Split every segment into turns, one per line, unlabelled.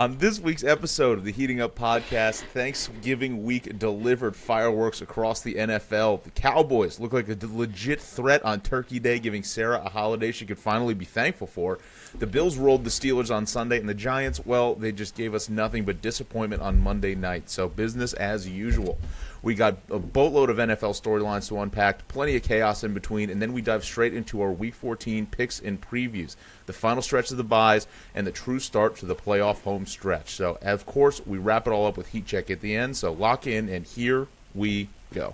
On this week's episode of the Heating Up Podcast, Thanksgiving week delivered fireworks across the NFL. The Cowboys look like a legit threat on Turkey Day, giving Sara a holiday she could finally be thankful for. The Bills rolled the Steelers on Sunday, and the Giants, well, they just gave us nothing but disappointment on Monday night. So business as usual. We got a boatload of NFL storylines to unpack, plenty of chaos in between, and then we dive straight into our Week 14 picks and previews, the final stretch of the byes, and the true start to the playoff home stretch. So, of course, we wrap it all up with Heat Check at the end, so lock in, and here we go.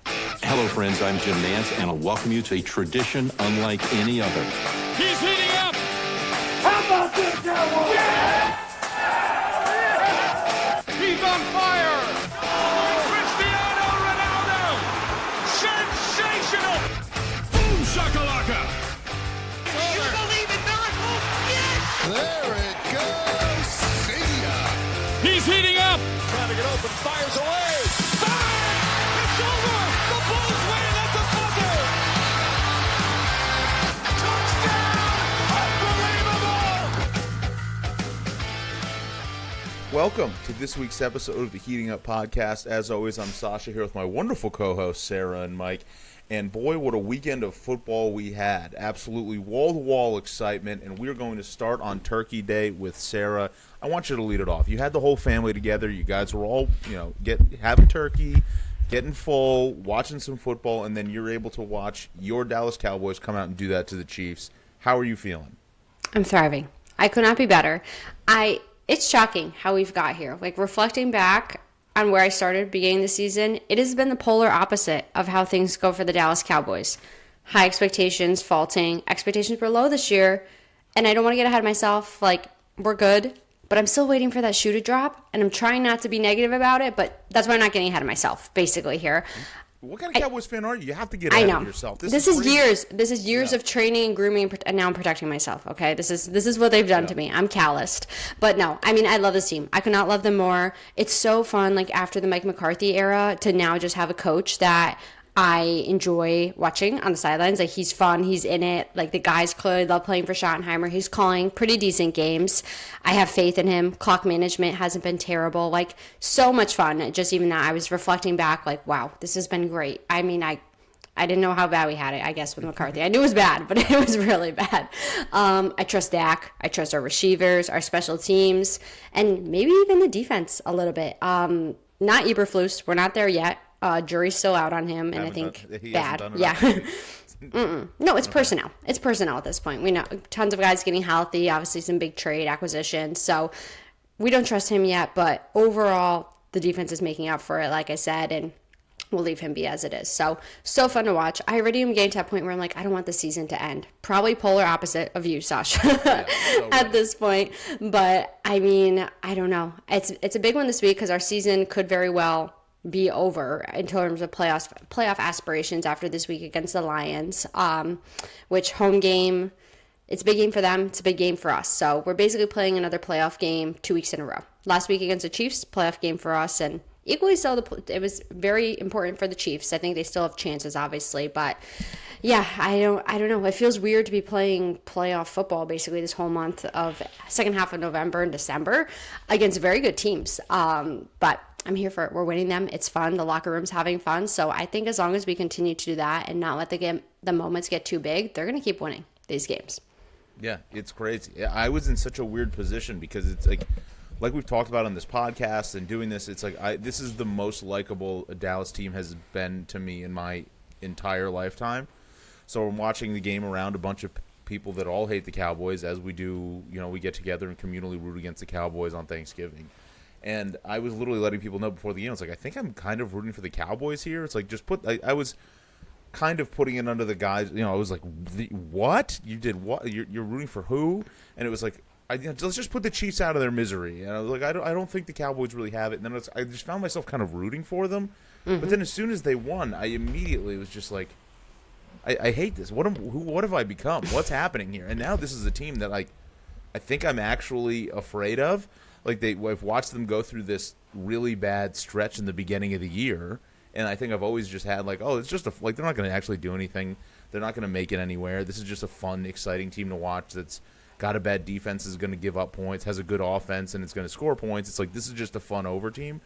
Hello, friends. I'm Jim Nance, and I'll welcome you to a tradition unlike any other.
He's heating up!
How about this, Cowboys? Yeah!
He's on fire! Cristiano Ronaldo! Sensational! Boom shakalaka!
You believe in miracles? Yes! There it goes! See ya!
He's heating up!
Trying to get open, fires away!
Fire! It's over! The Bulls win at the buzzer! Touchdown! Unbelievable!
Welcome to this week's episode of the Heating Up Podcast. As always, I'm Sasha here with my wonderful co-hosts, Sara and Mike. And boy, what a weekend of football we had. Absolutely wall-to-wall excitement. And we're going to start on Turkey Day with Sara. I want you to lead it off. You had the whole family together. You guys were all, having turkey, getting full, watching some football, and then you're able to watch your Dallas Cowboys come out and do that to the Chiefs. How are you feeling?
I'm thriving. I could not be better. It's shocking how we've got here. Like, reflecting back on where I started beginning the season, it has been the polar opposite of how things go for the Dallas Cowboys. High expectations, faulting. Expectations were low this year, and I don't want to get ahead of myself. Like, we're good, but I'm still waiting for that shoe to drop, and I'm trying not to be negative about it, but that's why I'm not getting ahead of myself, basically, here.
What kind of Cowboys fan are you? You have to get ahead of yourself.
This is years. This is years of training and grooming, and now I'm protecting myself. Okay, this is what they've done to me. I'm calloused, but no, I mean, I love this team. I could not love them more. It's so fun, like after the Mike McCarthy era, to now just have a coach that I enjoy watching on the sidelines. Like, he's fun, he's in it. Like, the guys clearly love playing for Schottenheimer. He's calling pretty decent games. I have faith in him. Clock management hasn't been terrible. Like, so much fun. Just even that, I was reflecting back, like, wow, this has been great. I mean, I didn't know how bad we had it, I guess, with McCarthy. I knew it was bad, but it was really bad. I trust Dak. I trust our receivers, our special teams, and maybe even the defense a little bit. Not Eberflus. We're not there yet. Jury's still out on him, and I think bad. Yeah. No, it's personnel. It's personnel at this point. We know tons of guys getting healthy, obviously some big trade acquisitions. So we don't trust him yet, but overall, the defense is making up for it, like I said, and we'll leave him be as it is. So fun to watch. I already am getting to that point where I'm like, I don't want the season to end. Probably polar opposite of you, Sasha, at this point. But, I mean, I don't know. It's a big one this week because our season could very well be over in terms of playoff aspirations after this week against the Lions, which home game, it's a big game for them, it's a big game for us. So we're basically playing another playoff game 2 weeks in a row. Last week against the Chiefs, playoff game for us, and equally so, it was very important for the Chiefs. I think they still have chances, obviously, but yeah, I don't know. It feels weird to be playing playoff football basically this whole month of second half of November and December against very good teams. But I'm here for it. We're winning them. It's fun. The locker room's having fun. So I think as long as we continue to do that and not let the moments get too big, they're going to keep winning these games.
Yeah, it's crazy. I was in such a weird position because it's like we've talked about on this podcast and doing this, it's like this is the most likable a Dallas team has been to me in my entire lifetime. So I'm watching the game around a bunch of people that all hate the Cowboys, as we do. We get together and communally root against the Cowboys on Thanksgiving. And I was literally letting people know before the game. I was like, I think I'm kind of rooting for the Cowboys here. It's like, I was kind of putting it under the guys. I was like, what? You did what? You're rooting for who? And it was like, let's just put the Chiefs out of their misery. And I was like, I don't think the Cowboys really have it. And then I just found myself kind of rooting for them. Mm-hmm. But then as soon as they won, I immediately was just like, I hate this. What have I become? What's happening here? And now this is a team that I think I'm actually afraid of. Like, I've watched them go through this really bad stretch in the beginning of the year, and I think I've always just had it's just they're not going to actually do anything. They're not going to make it anywhere. This is just a fun, exciting team to watch that's got a bad defense, is going to give up points, has a good offense, and it's going to score points. It's like this is just a fun over team.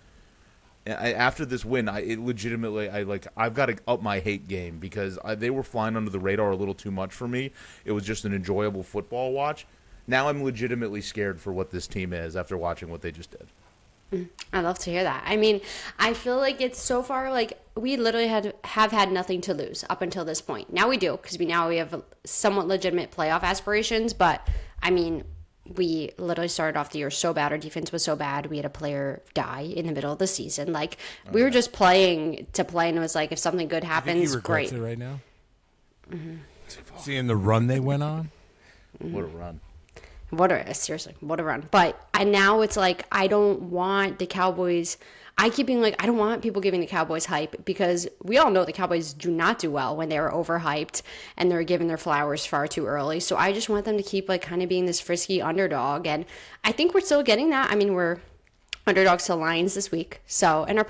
After this win, I've got to up my hate game because they were flying under the radar a little too much for me. It was just an enjoyable football watch. Now I'm legitimately scared for what this team is after watching what they just did.
I love to hear that. I mean, I feel like it's so far like we literally have had nothing to lose up until this point. Now we do because we have somewhat legitimate playoff aspirations. But I mean, we literally started off the year so bad. Our defense was so bad. We had a player die in the middle of the season. Like we were just playing to play, and it was like if something good happens, great.
It right now. Seeing the run they went on.
What a run.
What a run. But now it's like, I don't want the Cowboys. I keep being like, I don't want people giving the Cowboys hype because we all know the Cowboys do not do well when they're overhyped and they're given their flowers far too early. So I just want them to keep like kind of being this frisky underdog. And I think we're still getting that. I mean, we're underdogs to Lions this week. So, and our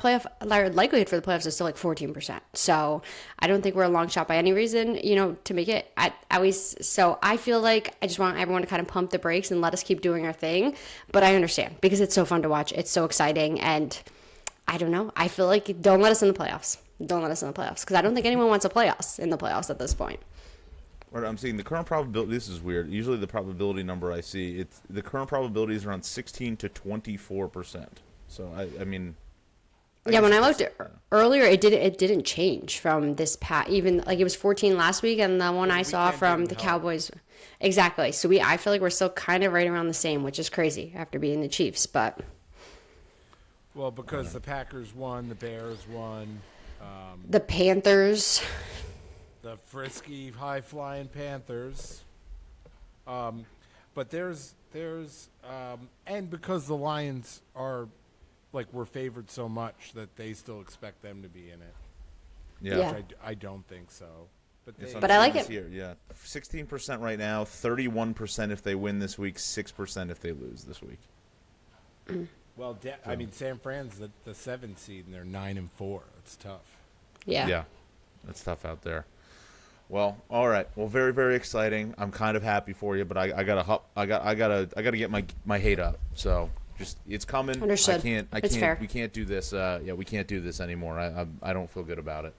likelihood for the playoffs is still like 14%. So I don't think we're a long shot by any reason, to make it at least. So I feel like I just want everyone to kind of pump the brakes and let us keep doing our thing. But I understand because it's so fun to watch. It's so exciting. And I don't know. I feel like don't let us in the playoffs. Don't let us in the playoffs because I don't think anyone wants to play us in the playoffs at this point.
What I'm seeing, the current probability, this is weird. Usually the probability number I see, the current probability is around 16 to 24%. So, I mean...
Yeah, when I looked earlier, it didn't change from this past, even, like, it was 14 last week, and the one I saw from the Cowboys... Exactly. So, I feel like we're still kind of right around the same, which is crazy after beating the Chiefs, but...
Well, because the Packers won, the Bears won...
the Panthers...
The frisky, high-flying Panthers. But there's and because the Lions are, like, we're favored so much that they still expect them to be in it.
Yeah.
Which I don't think so.
But I like it.
Here. Yeah, 16% right now, 31% if they win this week, 6% if they lose this week.
Well, I mean, San Fran's the 7th seed, and they're 9-4. It's tough.
Yeah.
That's tough out there. Well, all right. Well, very, very exciting. I'm kind of happy for you, but I gotta get my hate up. So just it's coming.
Understood.
It's
fair.
We can't do this. We can't do this anymore. I don't feel good about it.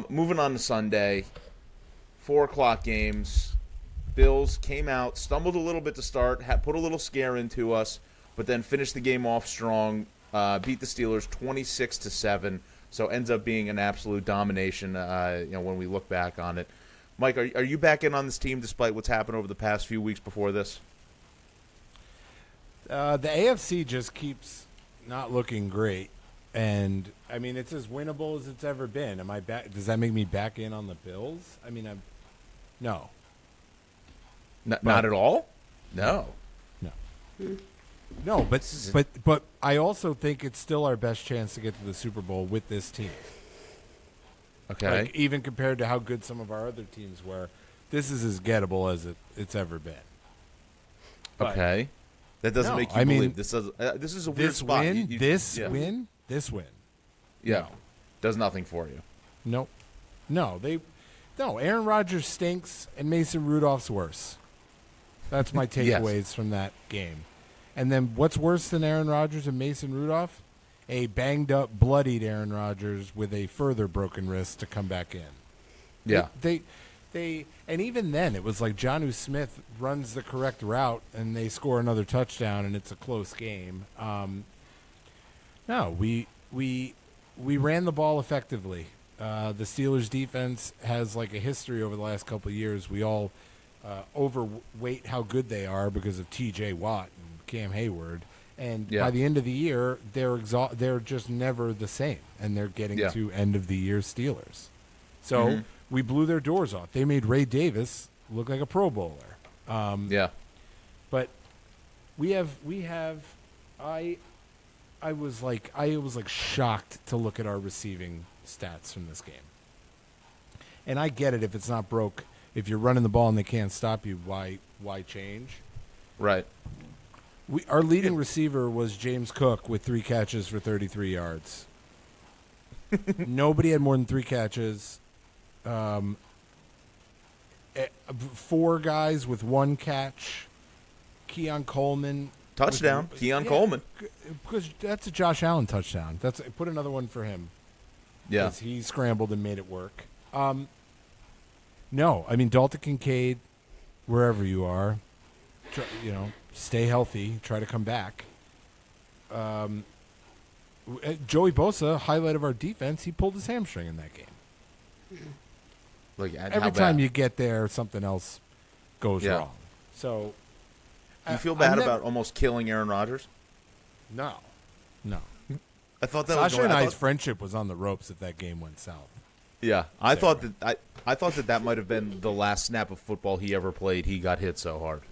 Moving on to Sunday, 4:00 games. Bills came out, stumbled a little bit to start, put a little scare into us, but then finished the game off strong. Beat the Steelers 26-7. So ends up being an absolute domination, when we look back on it. Mike, are you back in on this team despite what's happened over the past few weeks before this?
The AFC just keeps not looking great, and I mean it's as winnable as it's ever been. Am I back? Does that make me back in on the Bills? I mean, no.
Not at all. No.
No, but I also think it's still our best chance to get to the Super Bowl with this team.
Okay.
Like, even compared to how good some of our other teams were, this is as gettable as it's ever been. But
okay. That doesn't make you believe this is a weird spot.
This win.
Yeah. Does nothing for you.
Nope. No, Aaron Rodgers stinks and Mason Rudolph's worse. That's my takeaways from that game. And then what's worse than Aaron Rodgers and Mason Rudolph? A banged-up, bloodied Aaron Rodgers with a further broken wrist to come back in.
Yeah.
They and even then, it was like Jonnu Smith runs the correct route, and they score another touchdown, and it's a close game. No, we ran the ball effectively. The Steelers' defense has like a history over the last couple of years. We all overweight how good they are because of T.J. Watt and Cam Hayward, and by the end of the year, they're just never the same, and they're getting to end of the year Steelers. So we blew their doors off. They made Ray Davis look like a Pro Bowler. But we have. I was like shocked to look at our receiving stats from this game, and I get it if it's not broke. If you're running the ball and they can't stop you, why change?
Right.
Our leading receiver was James Cook with 3 catches for 33 yards. Nobody had more than 3 catches. 4 guys with 1 catch. Keon Coleman.
Touchdown. Keon Coleman.
Because that's a Josh Allen touchdown. Put another one for him.
Yeah.
Because he scrambled and made it work. No, I mean, Dalton Kincaid, wherever you are, stay healthy. Try to come back. Joey Bosa, highlight of our defense, he pulled his hamstring in that game.
Like
Every time you get there, something else goes wrong. So,
you feel bad about almost killing Aaron Rodgers?
No.
I thought that
Sasha and I's friendship was on the ropes if that game went south.
Yeah, I thought that might have been the last snap of football he ever played. He got hit so hard.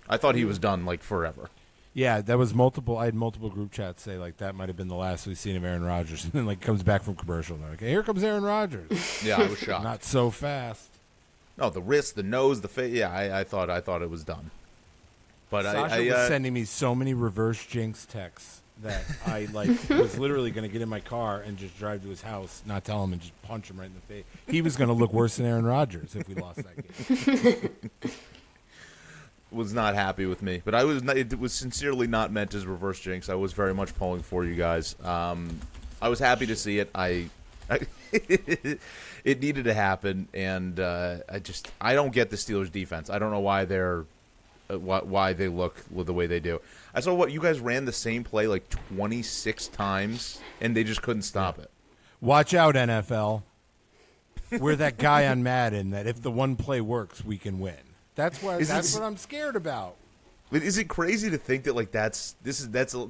I thought he was done like forever.
Yeah, that was multiple. I had multiple group chats say like that might have been the last we've seen of Aaron Rodgers, and then like comes back from commercial and they're like, hey, here comes Aaron Rodgers.
Yeah, I was shocked.
Not so fast.
No, the wrist, the nose, the face. Yeah, I thought it was done. But
Sasha was sending me so many reverse jinx texts that I was literally going to get in my car and just drive to his house, not tell him, and just punch him right in the face. He was going to look worse than Aaron Rodgers if we lost that game.
Was not happy with me, but it was sincerely not meant as reverse jinx. I was very much pulling for you guys. I was happy to see it. It needed to happen, and I don't get the Steelers defense. I don't know why why they look the way they do. I saw you guys ran the same play like 26 times, and they just couldn't stop it.
Watch out, NFL. We're that guy on Madden that if the one play works, we can win. That's what I'm scared about.
Is it crazy to think that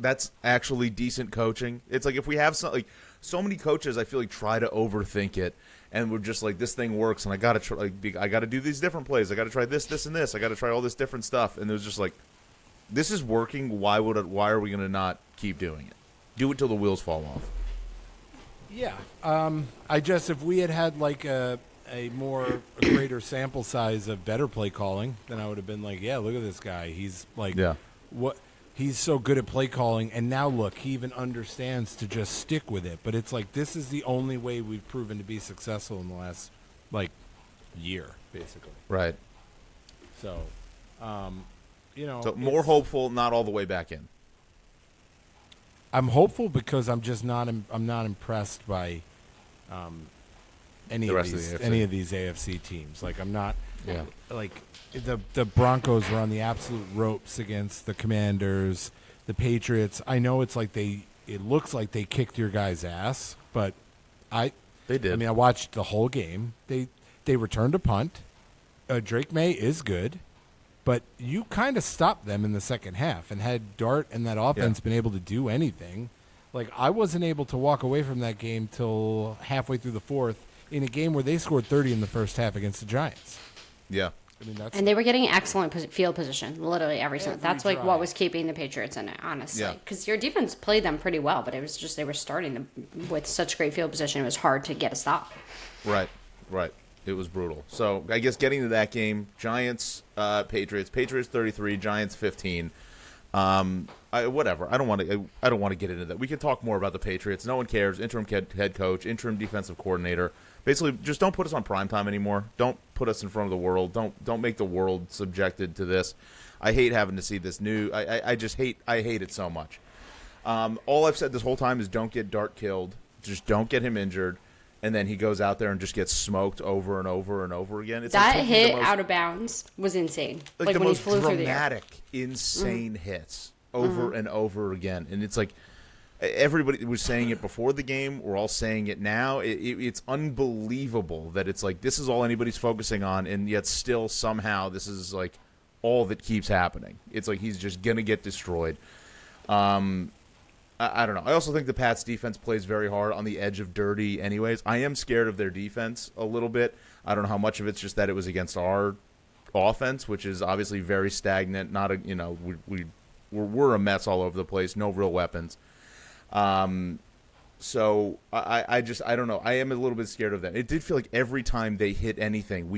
that's actually decent coaching? It's like if we have so many coaches, I feel like try to overthink it, and we're just like, this thing works, and I gotta try, I gotta do these different plays. I gotta try this, and this. I gotta try all this different stuff, and it was just like, this is working. Why are we gonna not keep doing it? Do it till the wheels fall off.
Yeah. If we had like a greater sample size of better play calling, then I would have been like, yeah, look at this guy. He's like, he's so good at play calling, and now look, he even understands to just stick with it. But it's like, this is the only way we've proven to be successful in the last year, basically.
Right.
So,
so more hopeful, not all the way back in.
I'm hopeful because I'm just not. I'm not impressed by any of these AFC teams. Like I'm not.
Yeah.
Like the Broncos were on the absolute ropes against the Commanders, the Patriots. I know it's like it looks like they kicked your guys' ass, but
they did.
I mean, I watched the whole game. They returned a punt. Drake May is good, but you kind of stopped them in the second half. And had Dart and that offense been able to do anything, like I wasn't able to walk away from that game till halfway through the fourth in a game where they scored 30 in the first half against the Giants.
Yeah.
I mean,
and they were getting excellent field position, literally every single. That's like
drive.
what was keeping the Patriots in it, honestly. Because your defense played them pretty well, but it was just they were starting with such great field position. It was hard to get a stop.
Right. It was brutal. So I guess getting to that game, Giants, Patriots 33, Giants 15. Whatever. I don't want to get into that. We can talk more about the Patriots. No one cares. Interim head coach, interim defensive coordinator. Basically, just don't put us on primetime anymore. Don't put us in front of the world. Don't make the world subjected to this. I hate having to see this new. I hate it so much. All I've said this whole time is don't get Dart killed. Just don't get him injured. And then he goes out there and just gets smoked over and over and over again. It's
that hit out of bounds was insane.
Like the
when
most
he flew through the air.
dramatic, insane hits over and over again. And it's like everybody was saying it before the game. We're all saying it now. It's unbelievable that it's like this is all anybody's focusing on, and yet still somehow this is like all that keeps happening. It's like he's just going to get destroyed. I don't know. I also think the Pats' defense plays very hard on the edge of dirty anyways. I am scared of their defense a little bit. I don't know how much of it's just that it was against our offense, which is obviously very stagnant. We're a mess all over the place. No real weapons. So I don't know. I am a little bit scared of that. It did feel like every time they hit anything,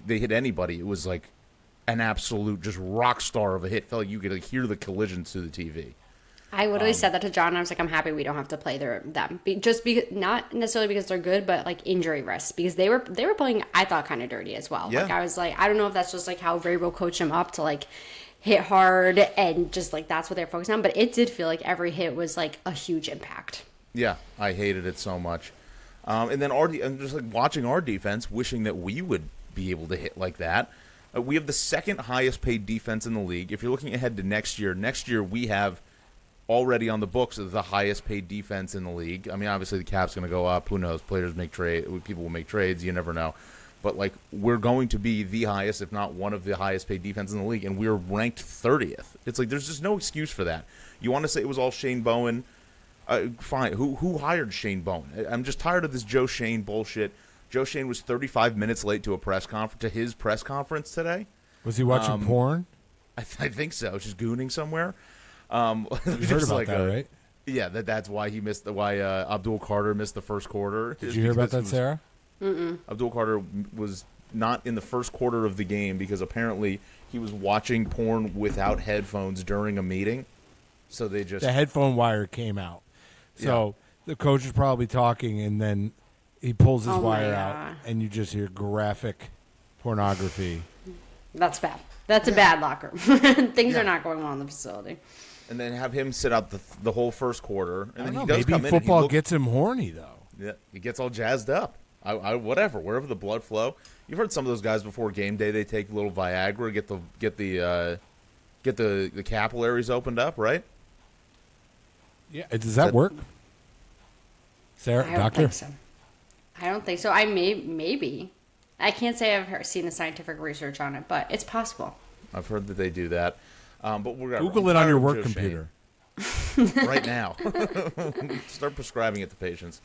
they hit anybody, it was like an absolute just rock star of a hit. It felt like you could hear the collisions through the TV.
I literally said that to John. I was like, I'm happy we don't have to play them. Not necessarily because they're good, but like injury risks, because they were playing, I thought, kind of dirty as well.
Yeah.
Like I was like, I don't know if that's just like how Vrabel coached them up to like hit hard and just like that's what they're focused on. But it did feel like every hit was like a huge impact.
Yeah, I hated it so much. And then I'm just like watching our defense, wishing that we would be able to hit like that. We have the second highest paid defense in the league. If you're looking ahead to next year we have already on the books the highest paid defense in the league. I mean, obviously the cap's going to go up. Who knows? Players make people will make trades. You never know. But like, we're going to be the highest, if not one of the highest paid defense in the league, and we're ranked 30th. It's like there's just no excuse for that. You want to say it was all Shane Bowen? Fine. Who hired Shane Bowen? I'm just tired of this Joe Shane bullshit. Joe Shane was 35 minutes late to his press conference today.
Was he watching porn?
I think so. Just gooning somewhere.
You heard about that, right?
Yeah, that's why he missed why Abdul Carter missed the first quarter.
Did you hear about that, Sarah?
Abdul Carter was not in the first quarter of the game because apparently he was watching porn without headphones during a meeting. So the
headphone wire came out. So the coach is probably talking, and then he pulls his wire out, and you just hear graphic pornography.
That's bad. That's a bad locker. Things are not going well in the facility.
And then have him sit out the whole first quarter, and then he does
maybe
come in.
Football gets him horny though.
Yeah, he gets all jazzed up. Wherever the blood flow. You've heard some of those guys before game day. They take a little Viagra, get the capillaries opened up, right?
Yeah, does that work? Sarah,
I don't
doctor?
think so. I don't think so. Maybe. I can't say I've seen the scientific research on it, but it's possible.
I've heard that they do that. But we're
Google it on your work computer
right now. Start prescribing it to patients.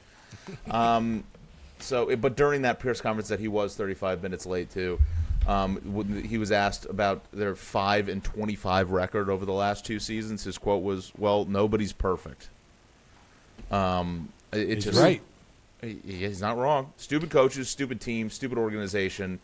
But during that press conference that he was 35 minutes late to, he was asked about their 5-25 record over the last two seasons. His quote was, "Well, nobody's perfect."
He's right.
He's not wrong. Stupid coaches, stupid team, stupid organization.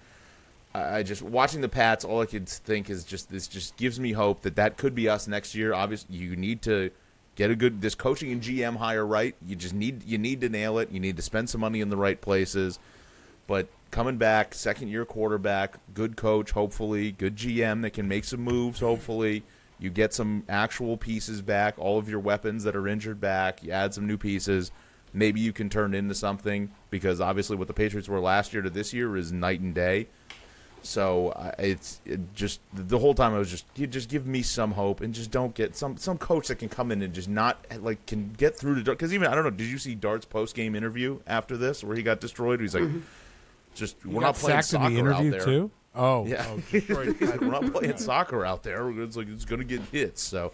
I just watching the Pats. All I could think is this just gives me hope that could be us next year. Obviously, you need to get this coaching and GM hire right. You need to nail it. You need to spend some money in the right places. But coming back, second-year quarterback, good coach, hopefully, good GM that can make some moves, hopefully. You get some actual pieces back, all of your weapons that are injured back. You add some new pieces. Maybe you can turn into something, because obviously what the Patriots were last year to this year is night and day. So the whole time I was just give me some hope, and just don't get some coach that can come in and just not like can get through to Dart. Because even I don't know, did you see Dart's post game interview after this where he got destroyed? He's like, we're not playing soccer
in the interview
out there
too. Oh,
yeah,
destroyed.
we're not playing soccer out there. It's going to get hits. So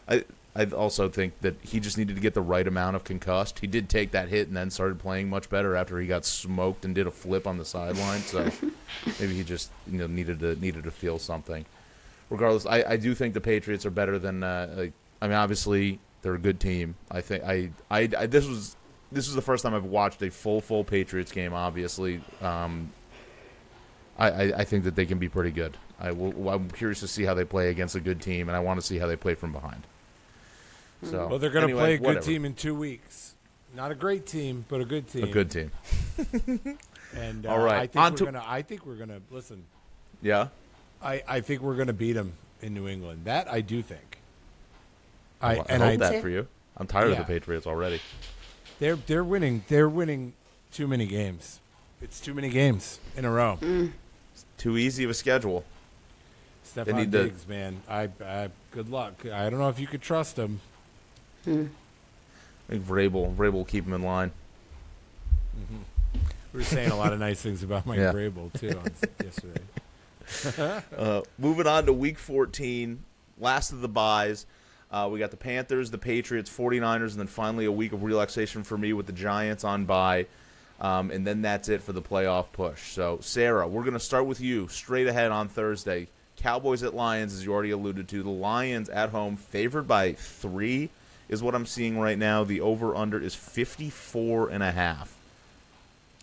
I also think that he just needed to get the right amount of concussed. He did take that hit and then started playing much better after he got smoked and did a flip on the sideline. So maybe he just needed to feel something. Regardless, I do think the Patriots are better than. Obviously they're a good team. I think this was the first time I've watched a full Patriots game. Obviously, I think that they can be pretty good. I'm curious to see how they play against a good team, and I want to see how they play from behind. So,
well, they're going to play a good team in 2 weeks. Not a great team, but a good team.
A good team.
And
all right,
I think we're gonna listen.
Yeah,
I think we're gonna beat them in New England. That I do think.
I hope that for you. I'm tired of the Patriots already.
They're winning. They're winning too many games. It's too many games in a row.
It's too easy of a schedule.
Stephon Diggs, man. I good luck. I don't know if you could trust him.
I think Vrabel will keep him in line.
Mm-hmm. We were saying a lot of nice things about Mike Vrabel too yesterday.
Moving on to Week 14, last of the byes. We got the Panthers, the Patriots, 49ers, and then finally a week of relaxation for me with the Giants on bye. And then that's it for the playoff push. So, Sarah, we're going to start with you straight ahead on Thursday. Cowboys at Lions, as you already alluded to. The Lions at home, favored by 3 is what I'm seeing right now. The over-under is 54.5.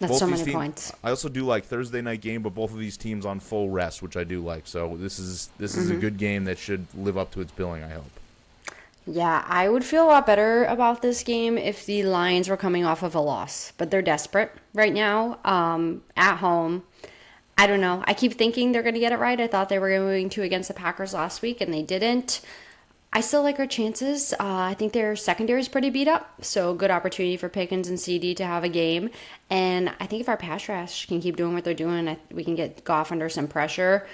That's so many points.
I also do like Thursday night game, but both of these teams on full rest, which I do like. So this is a good game that should live up to its billing, I hope.
Yeah, I would feel a lot better about this game if the Lions were coming off of a loss, but they're desperate right now. At home, I don't know. I keep thinking they're going to get it right. I thought they were going to against the Packers last week, and they didn't. I still like our chances. I think their secondary is pretty beat up, so good opportunity for Pickens and CD to have a game. And I think if our pass rush can keep doing what they're doing, we can get Goff under some pressure.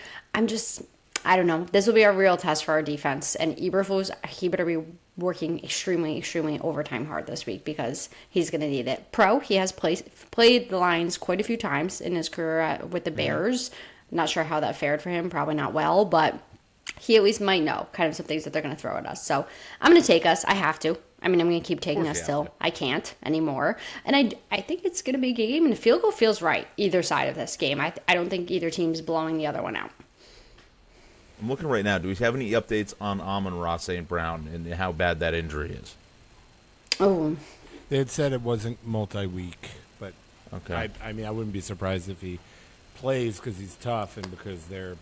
I don't know. This will be a real test for our defense. And Eberflus, he better be working extremely, extremely overtime hard this week because he's going to need it. He has played the Lions quite a few times in his career with the Bears. Not sure how that fared for him. Probably not well, but he at least might know kind of some things that they're going to throw at us. So I'm going to take us. I have to. I mean, I'm going to keep taking us till I can't anymore. And I think it's going to be a game, and the field goal feels right either side of this game. I don't think either team's blowing the other one out.
I'm looking right now. Do we have any updates on Amon-Ra St. Brown and how bad that injury is?
Oh.
They had said it wasn't multi-week, but
okay.
I mean, I wouldn't be surprised if he plays because he's tough and because they're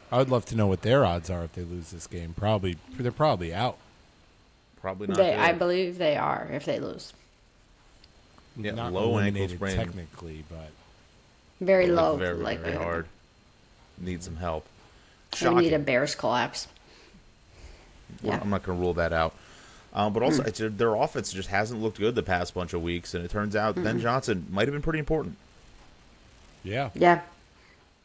I would love to know what their odds are if they lose this game. They're probably out.
Probably not.
I believe they are if they lose.
Yeah,
not
low ankle
eliminated
sprain.
technically, but
Very low.
Very,
like
very hard. Need some help.
We
Shocking.
need a Bears collapse.
Well, I'm not going to rule that out. But also, their offense just hasn't looked good the past bunch of weeks, and it turns out Ben Johnson might have been pretty important.
yeah.
Yeah.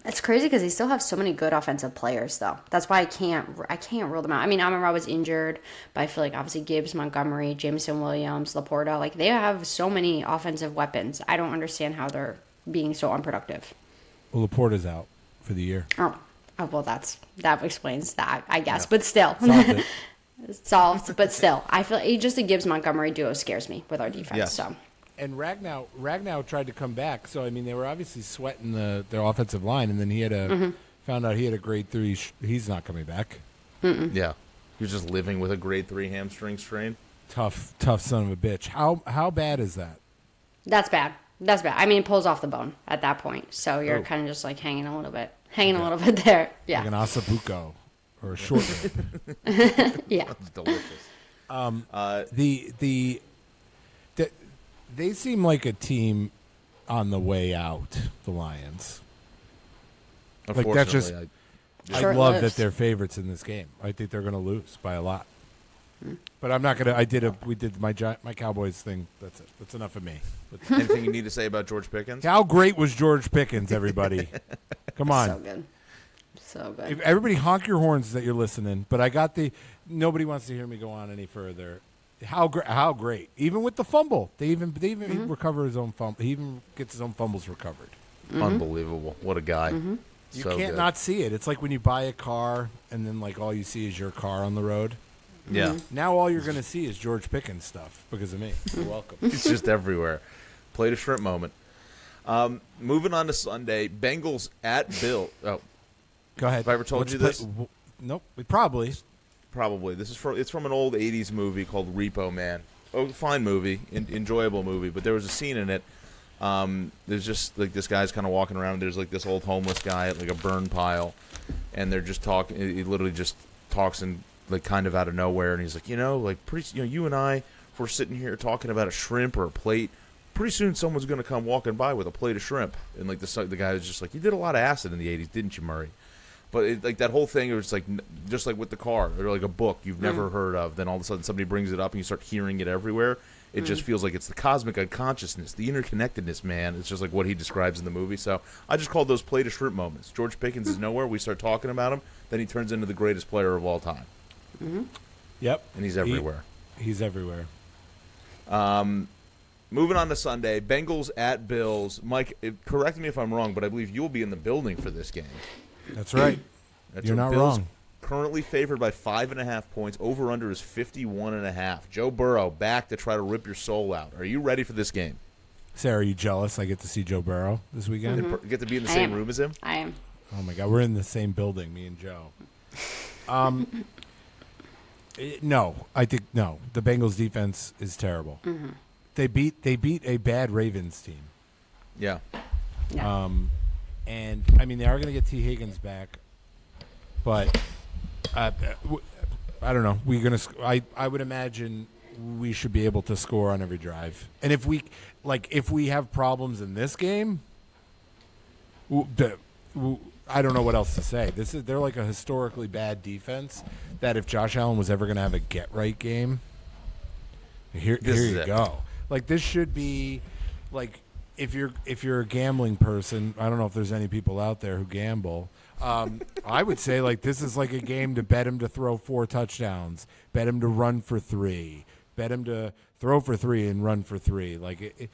It's crazy because they still have so many good offensive players, though. That's why I can't rule them out. I mean, Amon-Ra was injured, but I feel like obviously Gibbs, Montgomery, Jameson Williams, Laporta, like they have so many offensive weapons. I don't understand how they're being so unproductive.
Well, Laporta's out for the year.
Oh well, that explains that, I guess. Yeah. But still, solved. But still, I feel like just the Gibbs Montgomery duo scares me with our defense.
Yes.
So.
And Ragnow tried to come back, so I mean they were obviously sweating their offensive line, and then he had found out he had a grade 3. He's not coming back.
Yeah, he was just living with a grade 3 hamstring strain.
Tough son of a bitch. How bad is that?
That's bad. I mean, it pulls off the bone at that point, so you're kind of just like hanging a little bit there. Yeah,
like an osabuco or a short rib.
Yeah,
That's delicious.
They seem like a team on the way out, the Lions. Like that's just I love that they're favorites in this game. I think they're going to lose by a lot. But I'm not going to we did my Cowboys thing. That's it. That's enough of me.
Anything you need to say about George Pickens?
How great was George Pickens, everybody? Come on.
So good.
If everybody honk your horns that you're listening, but nobody wants to hear me go on any further. How great! Even with the fumble, they even recover his own fumble. He even gets his own fumbles recovered.
Unbelievable! What a guy!
You
So
can't
good.
not see it. It's like when you buy a car and then like all you see is your car on the road.
Yeah,
Now all you're going to see is George Pickens stuff because of me. You're welcome.
it's just everywhere. Played a shrimp moment. Moving on to Sunday, Bengals at Bill. Oh,
Go ahead.
have I ever told you this?
Nope. Probably.
Probably. It's from an old '80s movie called Repo Man. Oh, fine movie, enjoyable movie. But there was a scene in it. There's just like this guy's kind of walking around. There's like this old homeless guy at like a burn pile, and they're just talking. He literally just talks in like kind of out of nowhere, and he's like, you and I, if we're sitting here talking about a shrimp or a plate, pretty soon someone's gonna come walking by with a plate of shrimp. And like the guy was just like, you did a lot of acid in the '80s, didn't you, Murray? But like that whole thing, it was like just like with the car or like a book you've never heard of. Then all of a sudden somebody brings it up and you start hearing it everywhere. It just feels like it's the cosmic unconsciousness, the interconnectedness, man. It's just like what he describes in the movie. So I just called those plate of shrimp moments. George Pickens is nowhere. We start talking about him. Then he turns into the greatest player of all time.
Yep.
And he's everywhere.
He's everywhere.
Moving on to Sunday, Bengals at Bills. Mike, correct me if I'm wrong, but I believe you'll be in the building for this game.
That's right. You're not
Bills
wrong.
Currently favored by 5.5 points. Over/under is 51.5. Joe Burrow back to try to rip your soul out. Are you ready for this game?
Sarah, are you jealous? I get to see Joe Burrow this weekend.
You get to be in the
I
same
am.
room as him?
I am.
Oh my God, we're in the same building, me and Joe. No, I think no. The Bengals defense is terrible. They beat a bad Ravens team.
Yeah.
Yeah.
And I mean, they are going to get T. Higgins back, but I don't know. I would imagine we should be able to score on every drive. And if we have problems in this game, I don't know what else to say. They're like a historically bad defense that if Josh Allen was ever going to have a get right game, here you go. Like this should be like if you're a gambling person, I don't know if there's any people out there who gamble. I would say like this is like a game to bet him to throw 4 touchdowns, bet him to run for 3, bet him to throw for 3 and run for 3. Like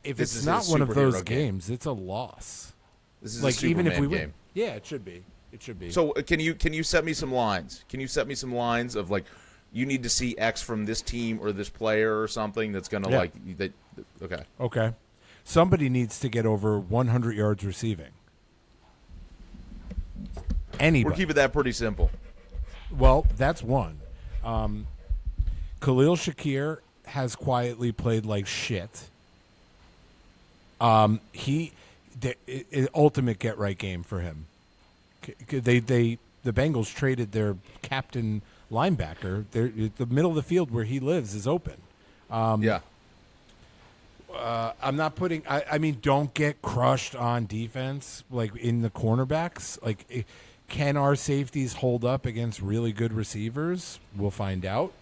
if it's not one of those games, it's a loss.
This is
like
a Superman
even if we
game.
win, yeah, it should be. It should be.
So can you set me some lines? Can you set me some lines of like you need to see X from this team or this player or something that's gonna like that? Okay.
Okay. Somebody needs to get over 100 yards receiving. Anybody.
We're keeping that pretty simple.
Well, that's one. Khalil Shakir has quietly played like shit. The ultimate get right game for him. The Bengals traded their captain linebacker. The middle of the field where he lives is open.
Yeah.
I'm not putting. I mean, don't get crushed on defense like in the cornerbacks. Like, can our safeties hold up against really good receivers? We'll find out.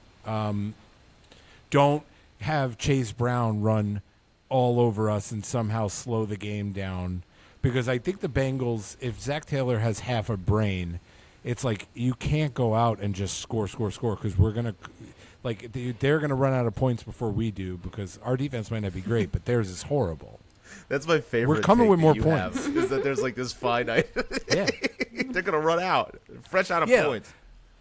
Don't have Chase Brown run all over us and somehow slow the game down, because I think the Bengals, if Zach Taylor has half a brain, it's like you can't go out and just score because we're gonna. Like, they're going to run out of points before we do because our defense might not be great, but theirs is horrible.
That's my favorite.
We're coming
take
with more
that you
points.
have, is that there's like this finite.
Yeah.
They're going to run out. Fresh out of points.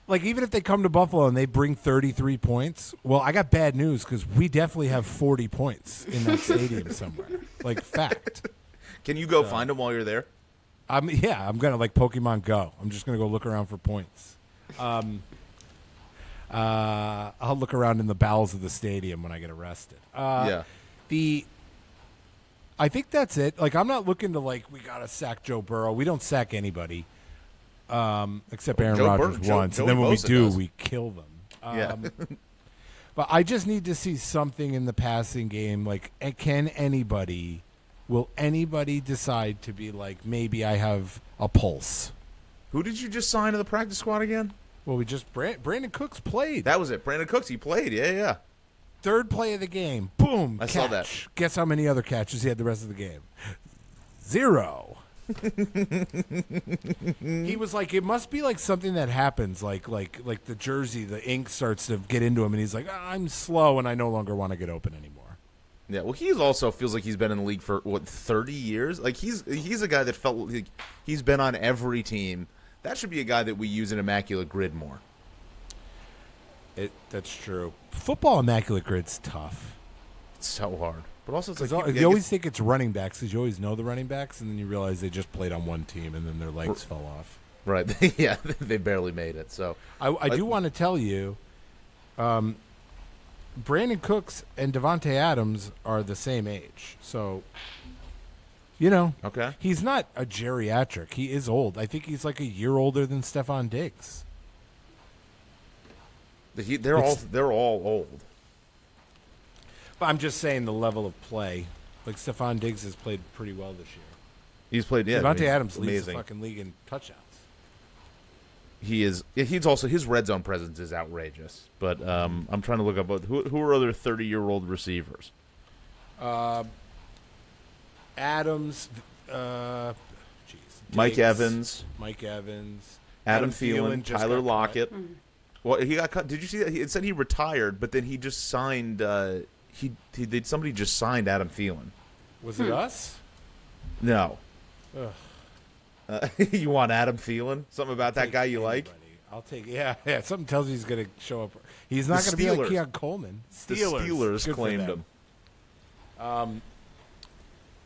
Like, even if they come to Buffalo and they bring 33 points, well, I got bad news because we definitely have 40 points in that stadium somewhere. Like, fact.
Can you go find them while you're there?
I'm going to, like, Pokemon Go. I'm just going to go look around for points. I'll look around in the bowels of the stadium when I get arrested. I think that's it. Like, I'm not looking to, like, we got to sack Joe Burrow. We don't sack anybody except Aaron Rodgers once. And then when we do, we kill them. But I just need to see something in the passing game. Like, will anybody decide to be like, maybe I have a pulse?
Who did you just sign to the practice squad again?
Well, Brandon Cooks played.
That was it. Brandon Cooks, he played. Yeah.
Third play of the game. Boom.
I
catch.
saw that.
Guess how many other catches he had the rest of the game? 0. He was like, it must be like something that happens, like the jersey, the ink starts to get into him, and he's like, I'm slow, and I no longer want to get open anymore.
Yeah, well, he also feels like he's been in the league for, 30 years? Like, he's a guy that felt like he's been on every team. That should be a guy that we use in Immaculate Grid more.
That's true. Football Immaculate Grid's tough.
It's so hard. But also, it's like
you always think it's running backs because you always know the running backs, and then you realize they just played on one team, and then their legs fell off.
Right. Yeah, they barely made it. So
I do want to tell you, Brandon Cooks and Devontae Adams are the same age. So,
okay.
He's not a geriatric. He is old. I think he's like a year older than Stephon Diggs.
They're all old.
But I'm just saying the level of play. Like, Stephon Diggs has played pretty well this year.
He's played,
Devontae Adams leads the
amazing.
fucking league in touchdowns.
He is. He's also, his red zone presence is outrageous. But I'm trying to look up who are other 30-year-old receivers.
Adams,
Mike Evans, Adam Thielen, Tyler Lockett. Well, he got cut. Did you see that? It said he retired, but then he just signed. Somebody just signed Adam Thielen.
Was it us?
No. You want Adam Thielen? Something about that guy you like?
I'll take. Yeah. Something tells me he's going to show up. He's not going to be like Keon Coleman.
The Steelers
Good
claimed him.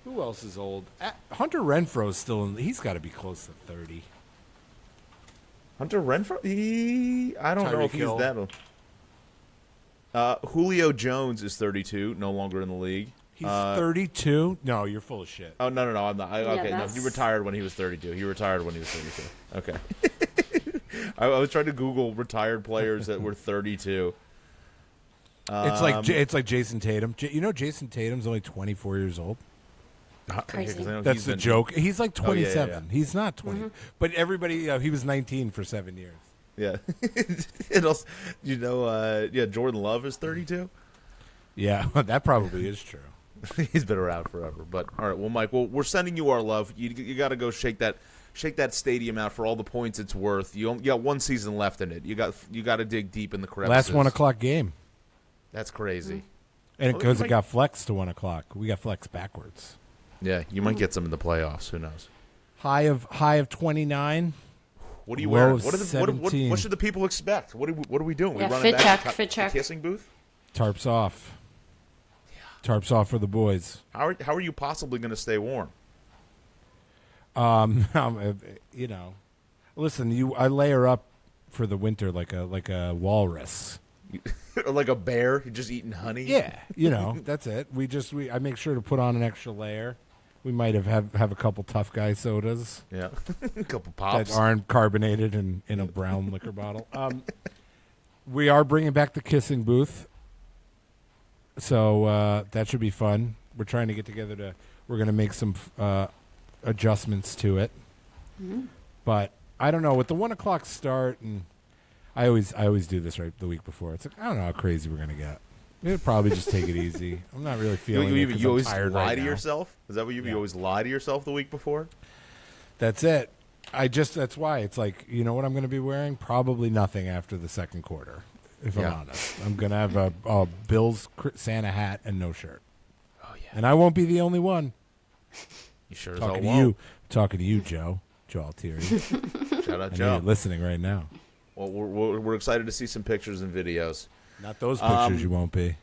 Who else is old? Hunter Renfro's still in. He's got to be close to 30.
Hunter Renfro? I don't know if he's
Hill.
that old. Julio Jones is 32, no longer in the league.
He's 32? No, you're full of shit.
Oh, no, I'm not. Okay, no,
that's-
he retired when he was 32. Okay. I was trying to Google retired players that were 32.
It's like Jason Tatum. You know, Jason Tatum's only 24 years old.
Crazy.
That's the joke. He's like 27.
yeah.
He's not 20. But everybody, he was 19 for 7 years.
Yeah. And also, Jordan Love is 32.
Yeah, that probably is true.
He's been around forever. But all right, well, Mike, we're sending you our love. You got to go shake that stadium out for all the points it's worth. You got one season left in it. You got to dig deep in the crevices.
Last 1 o'clock game.
That's crazy.
And because it got flexed to 1 o'clock, we got flexed backwards.
Yeah, you might get some in the playoffs. Who knows?
High of 29.
What are you
Low
wearing?
of
What
17.
should the people expect? What are we doing?
Yeah,
we running
fit
back
check,
to
fit check.
the kissing booth?
Tarps off. Tarps off for the boys.
How are you possibly going to stay warm?
Listen, I layer up for the winter like a walrus.
Like a bear, you're just eating honey.
Yeah, that's it. I make sure to put on an extra layer. We might have a couple tough guy sodas.
Yeah, a couple pops
that aren't carbonated in a brown liquor bottle. We are bringing back the kissing booth, so that should be fun. We're trying to get together we're going to make some adjustments to it. Mm-hmm. But I don't know, with the 1 o'clock start, and I always do this right the week before. It's like, I don't know how crazy we're going to get. We'll probably just take it easy. I'm not really feeling it 'cause
you
I'm
always
tired
lie
right
to
now.
yourself? Is that what you always lie to yourself the week before?
That's it. That's why it's like, you know what I'm going to be wearing? Probably nothing after the second quarter, if I'm honest. I'm going to have a Bills Santa hat and no shirt.
Oh yeah.
And I won't be the only one.
You sure as
Talking
hell
to
won't.
you. Talking to you, Joe Altieri.
Shout out
I know
Joe.
you're listening right now.
Well, we're excited to see some pictures and videos.
Not those pictures, you won't be.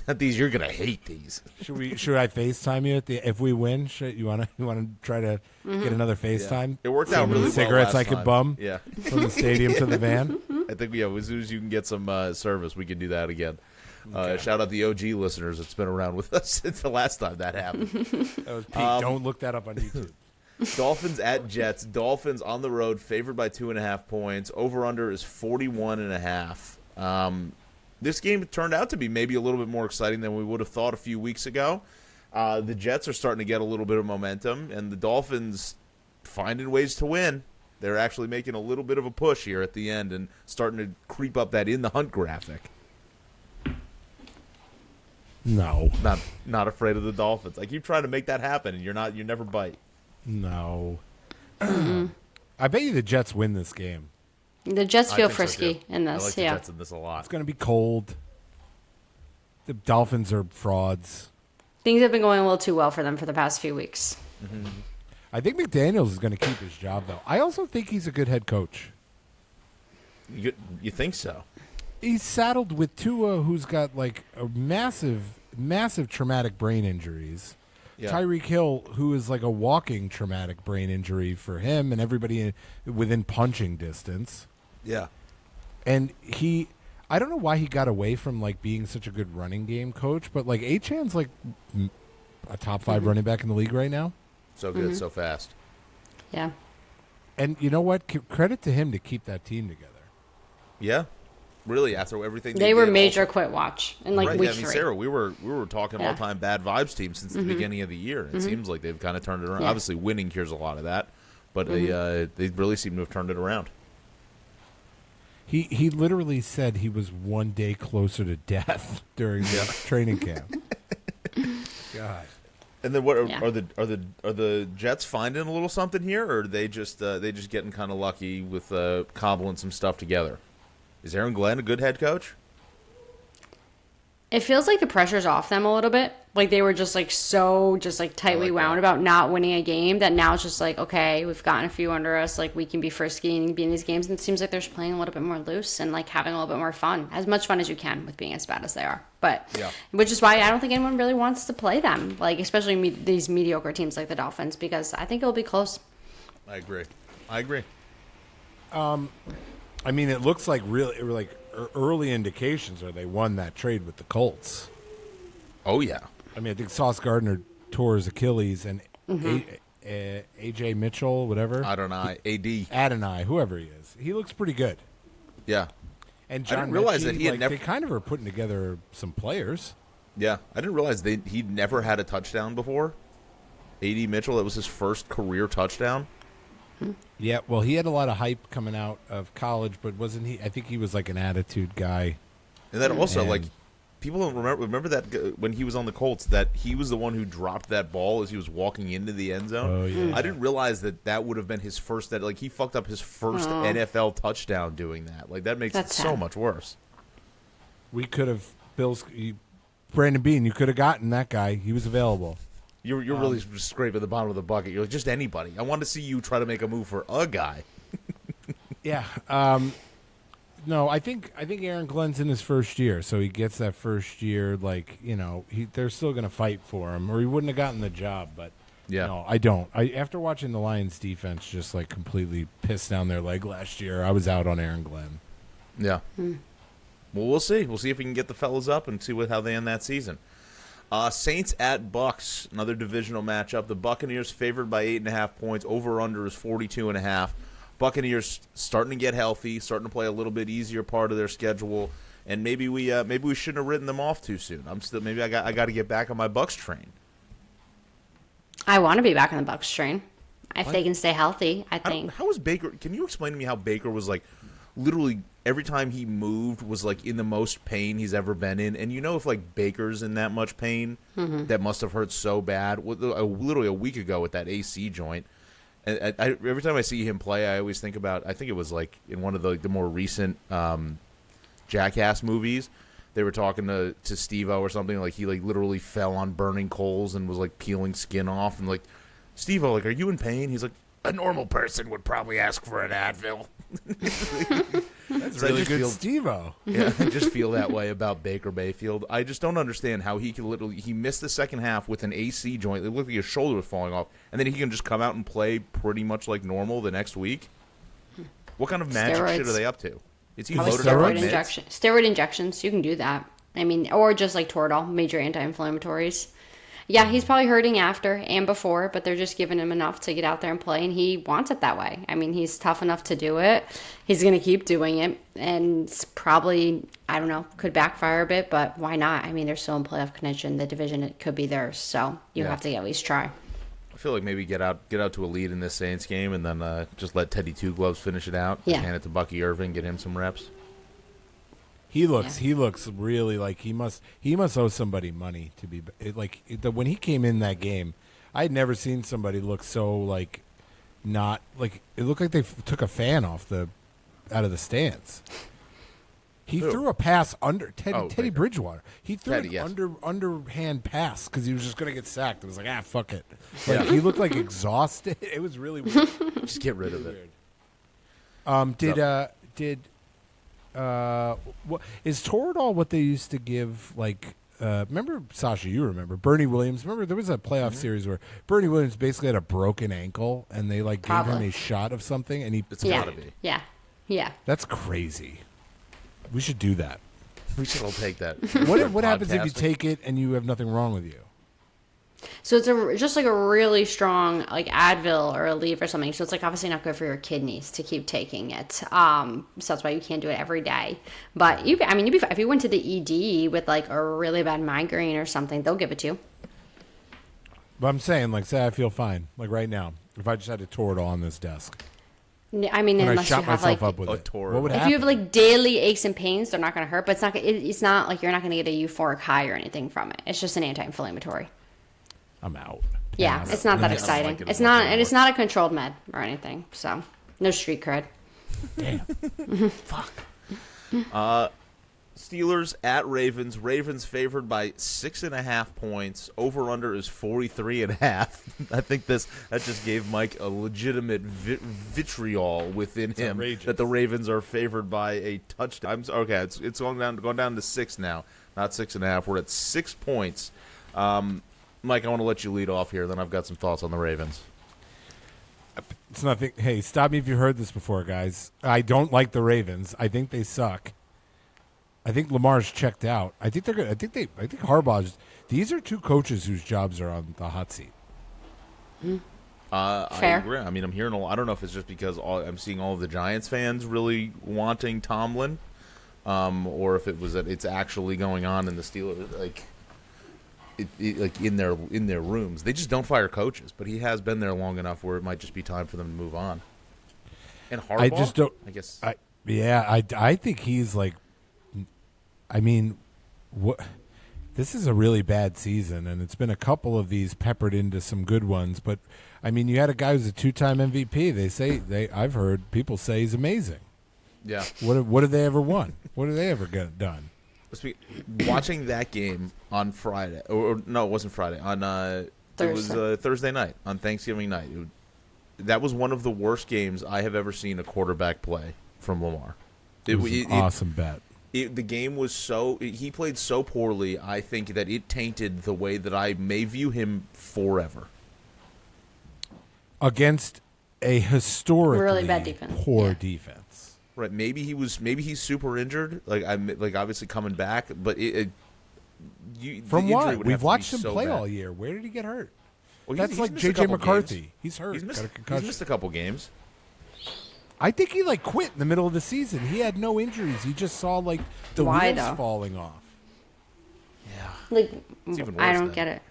Not these. You're gonna hate these.
Should I FaceTime you if we win? You want to try to get another FaceTime?
It worked out
Some
really well
cigarettes
last
I could
time.
bum.
Yeah.
From the stadium to the van.
I think as soon as you can get some service, we can do that again. Shout out the OG listeners that's been around with us since the last time that happened.
That was Pete. Don't look that up on YouTube.
Dolphins at Jets. Dolphins on the road, favored by 2.5 points. Over/under is 41.5. This game turned out to be maybe a little bit more exciting than we would have thought a few weeks ago. The Jets are starting to get a little bit of momentum, and the Dolphins finding ways to win. They're actually making a little bit of a push here at the end and starting to creep up that in the hunt graphic.
No.
Not afraid of the Dolphins. I keep trying to make that happen, and you never bite.
No. I bet you the Jets win this game.
The Jets
I
feel
think so,
frisky
too.
in
I
this.
like the
Yeah.
Jets in this a lot.
It's going to be cold. The Dolphins are frauds.
Things have been going a little too well for them for the past few weeks.
I think McDaniels is going to keep his job, though. I also think he's a good head coach.
You think so?
He's saddled with Tua, who's got like a massive traumatic brain injuries.
Yeah.
Tyreek Hill, who is like a walking traumatic brain injury for him and everybody within punching distance.
Yeah.
And I don't know why he got away from like being such a good running game coach, but like Achan's like a top 5 running back in the league right now.
So good, so fast.
Yeah.
And you know what? Credit to him to keep that team together.
Yeah. Really, after everything
They were
did,
major
also-
quit watch in like
right,
week
yeah, I mean,
3.
Sarah, we were talking
Yeah.
all-time bad vibes team since the beginning of the year. It seems like they've kind of turned it around.
Yeah.
Obviously, winning cures a lot of that, but they really seem to have turned it around.
He literally said he was one day closer to death during the training camp. God.
And then what
Yeah.
are the Jets finding a little something here, or are they just getting kind of lucky with cobbling some stuff together? Is Aaron Glenn a good head coach?
It feels like the pressure's off them a little bit. Like they were just like tightly
like
wound
that.
about not winning a game, that now it's just like, okay, we've gotten a few under us, like we can be frisky and be in these games, and it seems like they're just playing a little bit more loose and like having a little bit more fun. As much fun as you can with being as bad as they are. But which is why I don't think anyone really wants to play them, like especially these mediocre teams like the Dolphins, because I think it'll be close.
I agree.
I mean, it looks like early indications are they won that trade with the Colts.
Oh yeah.
I mean, I think Sauce Gardner tore his Achilles, and AJ Mitchell, whatever.
I don't know. AD.
Adonai, whoever he is. He looks pretty good.
Yeah.
And
I
John
didn't realize
Mechie,
that he had never.
They kind of are putting together some players.
Yeah, I didn't realize he'd never had a touchdown before. A.D. Mitchell, that was his first career touchdown.
Yeah, well, he had a lot of hype coming out of college, but wasn't he? I think he was like an attitude guy.
And then also,
And-
like, people don't remember that when he was on the Colts, that he was the one who dropped that ball as he was walking into the end zone.
Oh, yeah.
I didn't realize that would have been his first. That like he fucked up his first NFL touchdown doing that. Like that makes
That's
it so
sad.
much worse.
We could have Brandon Bean. You could have gotten that guy. He was available.
You're really scraping the bottom of the bucket. You're like, just anybody. I want to see you try to make a move for a guy.
Yeah. No, I think Aaron Glenn's in his first year, so he gets that first year. Like they're still going to fight for him, or he wouldn't have gotten the job. But
Yeah.
no, I don't. After watching the Lions defense just like completely piss down their leg last year, I was out on Aaron Glenn.
Yeah. Well, we'll see. We'll see if we can get the fellas up and see how they end that season. Saints at Bucks, another divisional matchup. The Buccaneers favored by 8.5 points. Over/under is 42.5. Buccaneers starting to get healthy, starting to play a little bit easier part of their schedule, and maybe we shouldn't have written them off too soon. I got to get back on my Bucks train.
I want to be back on the Bucks train. If they can stay healthy, I think.
How was Baker? Can you explain to me how Baker was like, literally every time he moved was like in the most pain he's ever been in? And if like Baker's in that much pain, that must have hurt so bad. Literally a week ago with that AC joint. And every time I see him play, I always think about. I think it was like in one of the more recent Jackass movies. They were talking to Steve-O or something, like he like literally fell on burning coals and was like peeling skin off, and like, Steve-O, like, are you in pain? He's like, a normal person would probably ask for an Advil.
That's
So I
really
just
good,
feel-
Steve-O.
Yeah, I just feel that way about Baker Mayfield. I just don't understand how he missed the second half with an AC joint. It looked like his shoulder was falling off, and then he can just come out and play pretty much like normal the next week. What kind of magic shit are they up to? Is he
Probably
loaded up on meds?
steroid injections. You can do that. I mean, or just like Toradol, major anti-inflammatories. Yeah, he's probably hurting after and before, but they're just giving him enough to get out there and play, and he wants it that way. I mean, he's tough enough to do it. He's going to keep doing it, and it's probably, I don't know, could backfire a bit, but why not? I mean, they're still in playoff contention. The division, it could be theirs, so you have to at least try.
I feel like maybe get out to a lead in this Saints game, and then just let Teddy Two Gloves finish it out.
Yeah.
Hand it to Bucky Irving, get him some reps.
He looks really like he must owe somebody money to be like when he came in that game. I had never seen somebody look so like not like it looked like they took a fan out of the stands. He
Who?
threw a pass under Teddy
Baker.
Bridgewater. He threw
Teddy,
an
yes.
underhand pass because he was just going to get sacked. It was like, fuck it. Like, he looked like exhausted. It was really weird.
Just get rid of it.
What is Toradol? What they used to give like? Remember, Sasha? You remember Bernie Williams? Remember there was a playoff series where Bernie Williams basically had a broken ankle, and they like gave him
Probably.
a shot of something, and he.
It's
Yeah,
gotta be.
yeah.
That's crazy. We should do that.
We should all take that.
What happens if you
Podcasting.
take it and you have nothing wrong with you?
So it's just like a really strong like Advil or Aleve or something. So it's like obviously not good for your kidneys to keep taking it. So that's why you can't do it every day. But if you went to the ED with like a really bad migraine or something, they'll give it to you.
But I'm saying, like, say I feel fine, like right now, if I just had a Toradol on this desk,
I mean,
and I
unless you
shot
have
myself
like
up with
a
it,
Toradol.
what would
if
happen?
you have like daily aches and pains, they're not going to hurt. But it's not like you're not going to get a euphoric high or anything from it. It's just an anti-inflammatory.
I'm out.
Yeah,
Pass.
it's not that
I don't
exciting.
like it as
It's
much
not,
anymore.
and it's not a controlled med or anything. So no street cred.
Damn.
Steelers at Ravens. Ravens favored by 6.5 points. Over under is 43.5. I think that just gave Mike a legitimate vitriol within him
outrageous.
that the Ravens are favored by a touchdown. It's going down to 6 now, not 6.5. We're at 6 points. Mike, I want to let you lead off here. Then I've got some thoughts on the Ravens.
It's nothing. Hey, stop me if you've heard this before, guys. I don't like the Ravens. I think they suck. I think Lamar's checked out. I think they're good. I think Harbaugh's. These are two coaches whose jobs are on the hot seat.
Fair.
I agree. I mean, I'm hearing I don't know if it's just because I'm seeing all of the Giants fans really wanting Tomlin, or if it was that it's actually going on in the Steelers, like in their rooms. They just don't fire coaches, but he has been there long enough where it might just be time for them to move on. And Harbaugh,
I just don't.
I guess.
I think he's like. I mean, what? This is a really bad season, and it's been a couple of these peppered into some good ones. But I mean, you had a guy who's a 2-time MVP. I've heard people say he's amazing.
Yeah.
What have they ever won? What have they ever done?
Watching that game on Friday, or no, it wasn't Friday. On Thursday. It was Thursday night, on Thanksgiving night. That was one of the worst games I have ever seen a quarterback play from Lamar.
It was an awesome bet.
The game was he played so poorly, I think that it tainted the way that I may view him forever.
Against a historically
really bad defense.
Poor defense.
Right, maybe he's super injured, like obviously coming back, but
from what? We've watched him play
bad.
all year. Where did he get hurt?
Well,
That's
he's
like
missed a
J.J.
couple
McCarthy.
games.
He's hurt.
He's
Got a concussion.
missed a couple games.
I think he quit in the middle of the season. He had no injuries. He just saw the
Why,
wheels
though?
falling off.
Yeah, it's even worse
I don't
then.
get it.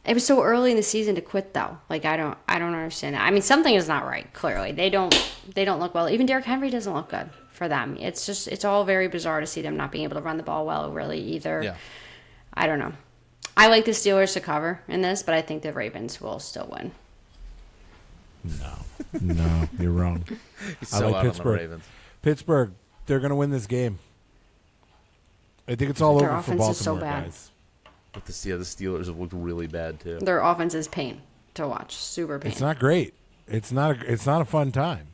It was so early in the season to quit, though. I don't understand it. I mean, something is not right. Clearly, they don't look well. Even Derrick Henry doesn't look good for them. It's all very bizarre to see them not being able to run the ball well, really either.
Yeah.
I don't know. I like the Steelers to cover in this, but I think the Ravens will still win.
No, you're wrong.
He's
I
so
like
out
Pittsburgh.
on the Ravens.
Pittsburgh, they're going to win this game. I think it's all
Their
over for
offense is so
Baltimore,
bad.
guys.
But the Steelers have looked really bad too.
Their offense is pain to watch. Super pain.
It's not great. It's not a fun time.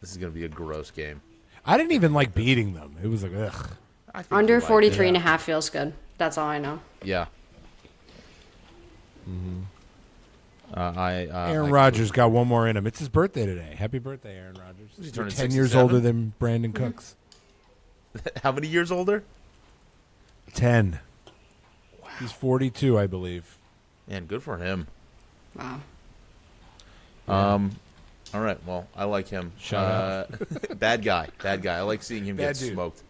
This is going to be a gross game.
I didn't even like beating them. It was like, ugh.
I think
Under
you liked
43
it.
and a half feels good. That's all I know.
Yeah.
Aaron Rodgers got one more in him. It's his birthday today. Happy birthday, Aaron Rodgers.
He's
You're
turning
10 years
67?
older than Brandon Cooks.
How many years older?
10. Wow. He's 42, I believe.
Man, good for him.
Wow.
All right. Well, I like him.
Shout
Bad guy. I like seeing him
Bad
get
dude.
smoked.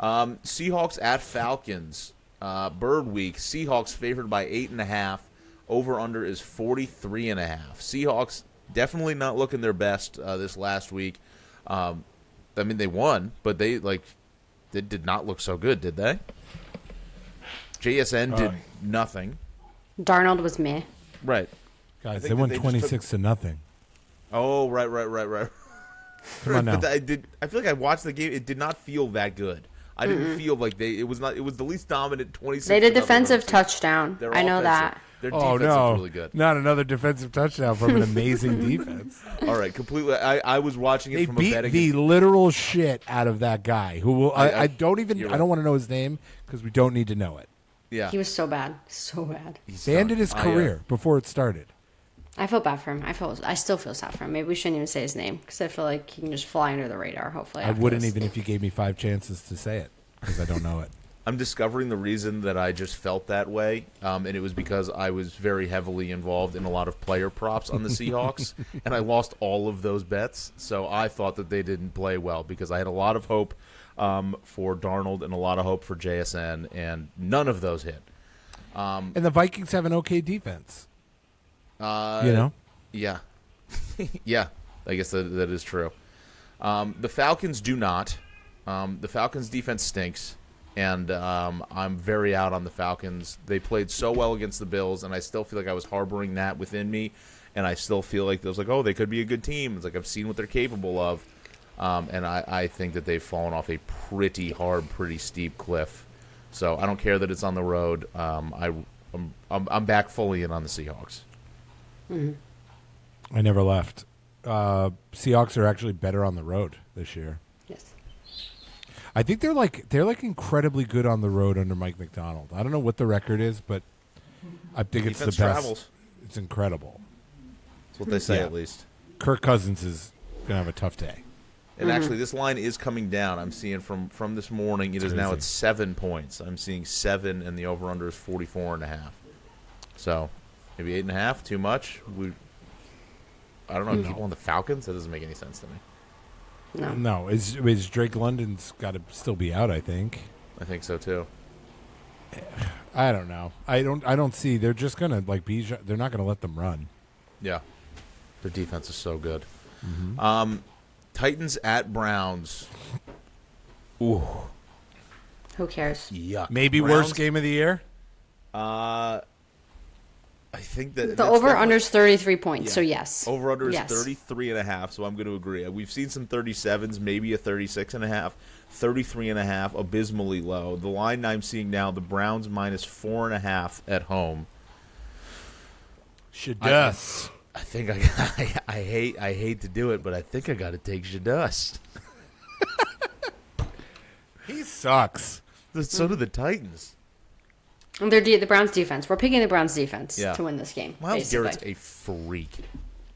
Seahawks at Falcons. Bird week. Seahawks favored by 8.5. Over under is 43.5. Seahawks definitely not looking their best this last week. I mean, they won, but they did not look so good, did they? JSN did nothing.
Darnold was meh.
Right.
Guys,
think
they won
that they just
26-0.
Oh, right.
Come on now.
But I feel like I watched the game. It did not feel that good. I didn't feel like it was the least dominant 26.
They did defensive touchdown.
Their
I know
offensive-
that.
Their
Oh,
defense
no.
is really good.
Not another defensive touchdown from an amazing defense.
All right, completely. I was watching it
They
from
beat
a betting.
the literal shit out of that guy. Who will? I don't even.
you're
I don't want to know his name because we don't need to know it.
yeah,
He was so bad. So bad.
he's
They
done.
ended his career before it started.
I feel bad for him. I still feel sad for him. Maybe we shouldn't even say his name because I feel like he can just fly under the radar, hopefully.
I
after
wouldn't
this.
even if you gave me 5 chances to say it because I don't know it.
I'm discovering the reason that I just felt that way, and it was because I was very heavily involved in a lot of player props on the Seahawks, and I lost all of those bets. So I thought that they didn't play well because I had a lot of hope for Darnold and a lot of hope for JSN, and none of those hit.
And the Vikings have an okay defense.
Yeah. Yeah, I guess that is true. The Falcons do not. The Falcons' defense stinks, and I'm very out on the Falcons. They played so well against the Bills, and I still feel like I was harboring that within me, and I still feel like it was like, oh, they could be a good team. It's like I've seen what they're capable of, and I think that they've fallen off a pretty hard, pretty steep cliff. So I don't care that it's on the road. I'm back fully in on the Seahawks.
I never left. Seahawks are actually better on the road this year.
Yes.
I think they're incredibly good on the road under Mike McDonald. I don't know what the record is, but I think it's the
Defense
best.
travels.
It's incredible.
That's what they say,
Yeah.
at least.
Kirk Cousins is gonna have a tough day.
And actually, this line is coming down. I'm seeing from this morning. It is now
crazy.
at 7 points. I'm seeing 7, and the over/under is 44.5. So, Maybe 8.5. Too much. I don't know. People on the Falcons. That doesn't make any sense to me.
No. Is Drake London's got to still be out? I think.
I think so too.
I don't know. I don't see. They're just gonna be. They're not gonna let them run.
Yeah, their defense is so good. Mm-hmm. Titans at Browns. Ooh.
Who cares?
Yuck.
Maybe
Browns,
worst game of the year.
I think that
the over-under's 33 points, so yes.
Over-under is 33.5, so I'm going to agree. We've seen some 37s, maybe a 36.5, 33.5, abysmally low. The line I'm seeing now, the Browns minus 4.5 at home.
Shadus.
I think I hate to do it, but I think I got to take Shadus.
He sucks.
So do the Titans.
And the Browns defense. We're picking the Browns defense to win this game.
Miles Garrett's a freak.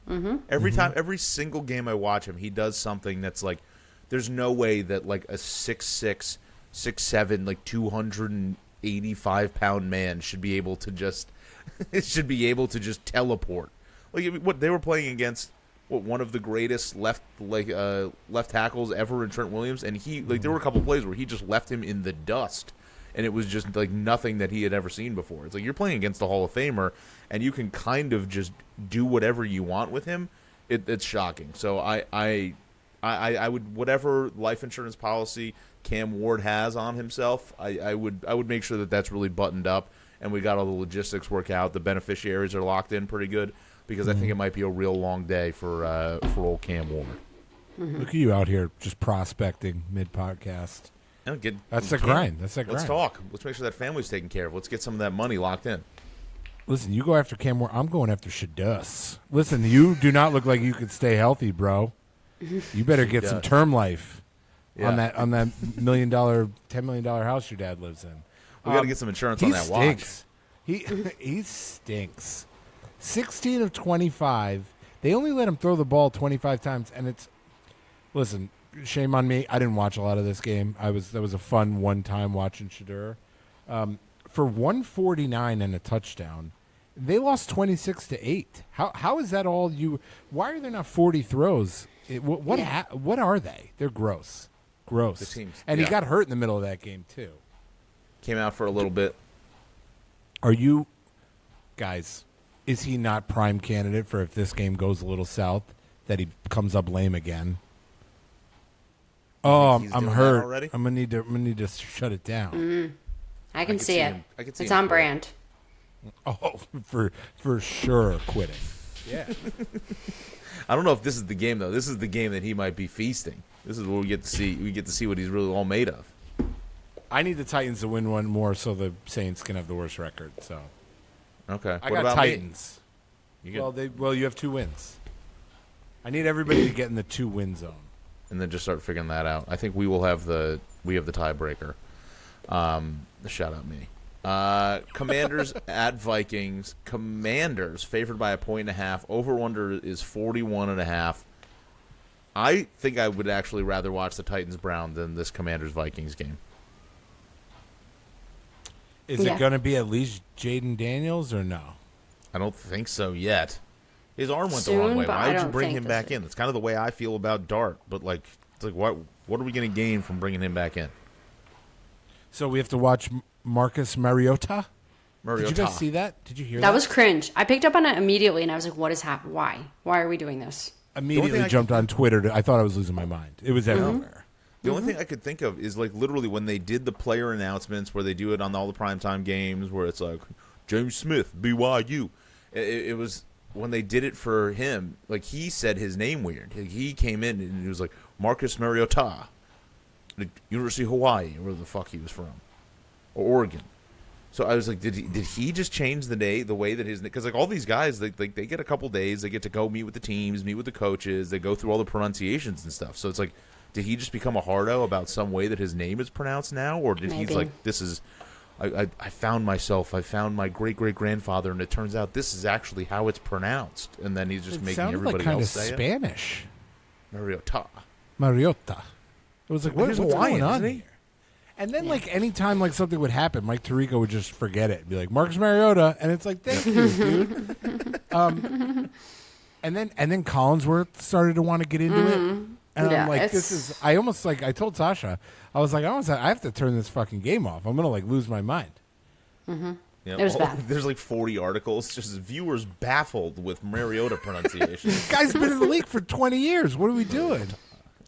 Mm-hmm. Every single game I watch him, he does something that's like, there's no way that like a 6'6", 6'7", like 285-pound man should be able to just teleport. Like what they were playing against, one of the greatest left tackles ever in Trent Williams, and there were a couple plays where he just left him in the dust. And it was just like nothing that he had ever seen before. It's like you're playing against a Hall of Famer, and you can kind of just do whatever you want with him. It's shocking. So I would, whatever life insurance policy Cam Ward has on himself, I would make sure that that's really buttoned up, and we got all the logistics worked out. The beneficiaries are locked in pretty good, because I think it might be a real long day for old Cam Ward.
Mm-hmm. Look at you out here just prospecting mid-podcast. That's the grind.
Let's talk. Let's make sure that family's taken care of. Let's get some of that money locked in.
Listen, you go after Cam Ward. I'm going after Shadus. Listen, you do not look like you could stay healthy, bro. You better get some term life on that $10 million house your dad lives in.
We got to get some insurance on that
stinks.
watch.
He stinks. 16 of 25. They only let him throw the ball 25 times, and it's listen. Shame on me. I didn't watch a lot of this game. That was a fun one-time watching Shadur. For 149 and a touchdown, they lost 26-8. How is that all you? Why are there not 40 throws? What are they? They're gross. The teams. And he got hurt in the middle of that game too.
Came out for a little bit.
Are you guys? Is he not prime candidate for if this game goes a little south that he comes up lame again? Oh, I'm hurt. I'm gonna need to shut it down.
Mm-hmm. I can see it. It's on brand.
Oh, for sure, quitting. Yeah.
I don't know if this is the game though. This is the game that he might be feasting. This is where we get to see. We get to see what he's really all made of.
I need the Titans to win one more so the Saints can have the worst record. So.
Okay.
I got Titans. Well, you have 2 wins. I need everybody to get in the 2-win zone.
And then just start figuring that out. I think we have the tiebreaker. Shout out me. Commanders at Vikings. Commanders favored by 1.5. Over/under is 41.5. I think I would actually rather watch the Titans Brown than this Commanders Vikings game.
Is it going to be at least Jaden Daniels or no?
I don't think so yet. His arm went the wrong way. Why did you bring him back in? That's kind of the way I feel about Dart. But it's like what are we going to gain from bringing him back in?
So we have to watch Marcus Mariota? Did you guys see that? Did you hear that?
That was cringe. I picked up on it immediately, and I was like, what is happening? Why? Why are we doing this?
Immediately jumped on Twitter. I thought I was losing my mind. It was everywhere.
The only thing I could think of is like literally when they did the player announcements where they do it on all the primetime games where it's like, James Smith, BYU. It was when they did it for him, like he said his name weird. He came in and he was like, Marcus Mariota, University of Hawaii, or where the fuck he was from, or Oregon. So I was like, did he just change the way that his, because like all these guys, they get a couple days, they get to go meet with the teams, meet with the coaches, they go through all the pronunciations and stuff. So it's like, did he just become a hardo about some way that his name is pronounced now, or did he like, this is, I found myself, I found my great-great-grandfather, and it turns out this is actually how it's pronounced, and then he's just making everybody else say it.
It sounded like kind of Spanish.
Mariota.
Mariota. It was like, what's going on here? And then, like, anytime, like, something would happen, Mike Tirico would just forget it and be like, Marcus Mariota. And it's like, thank you, dude. And then Collinsworth started to want to get into it. And I'm like, I told Sasha, I was like, I have to turn this fucking game off. I'm going to, like, lose my mind.
Yeah,
It was bad.
There's like 40 articles, just viewers baffled with Mariota pronunciation.
This guy's been in the league for 20 years. What are we doing?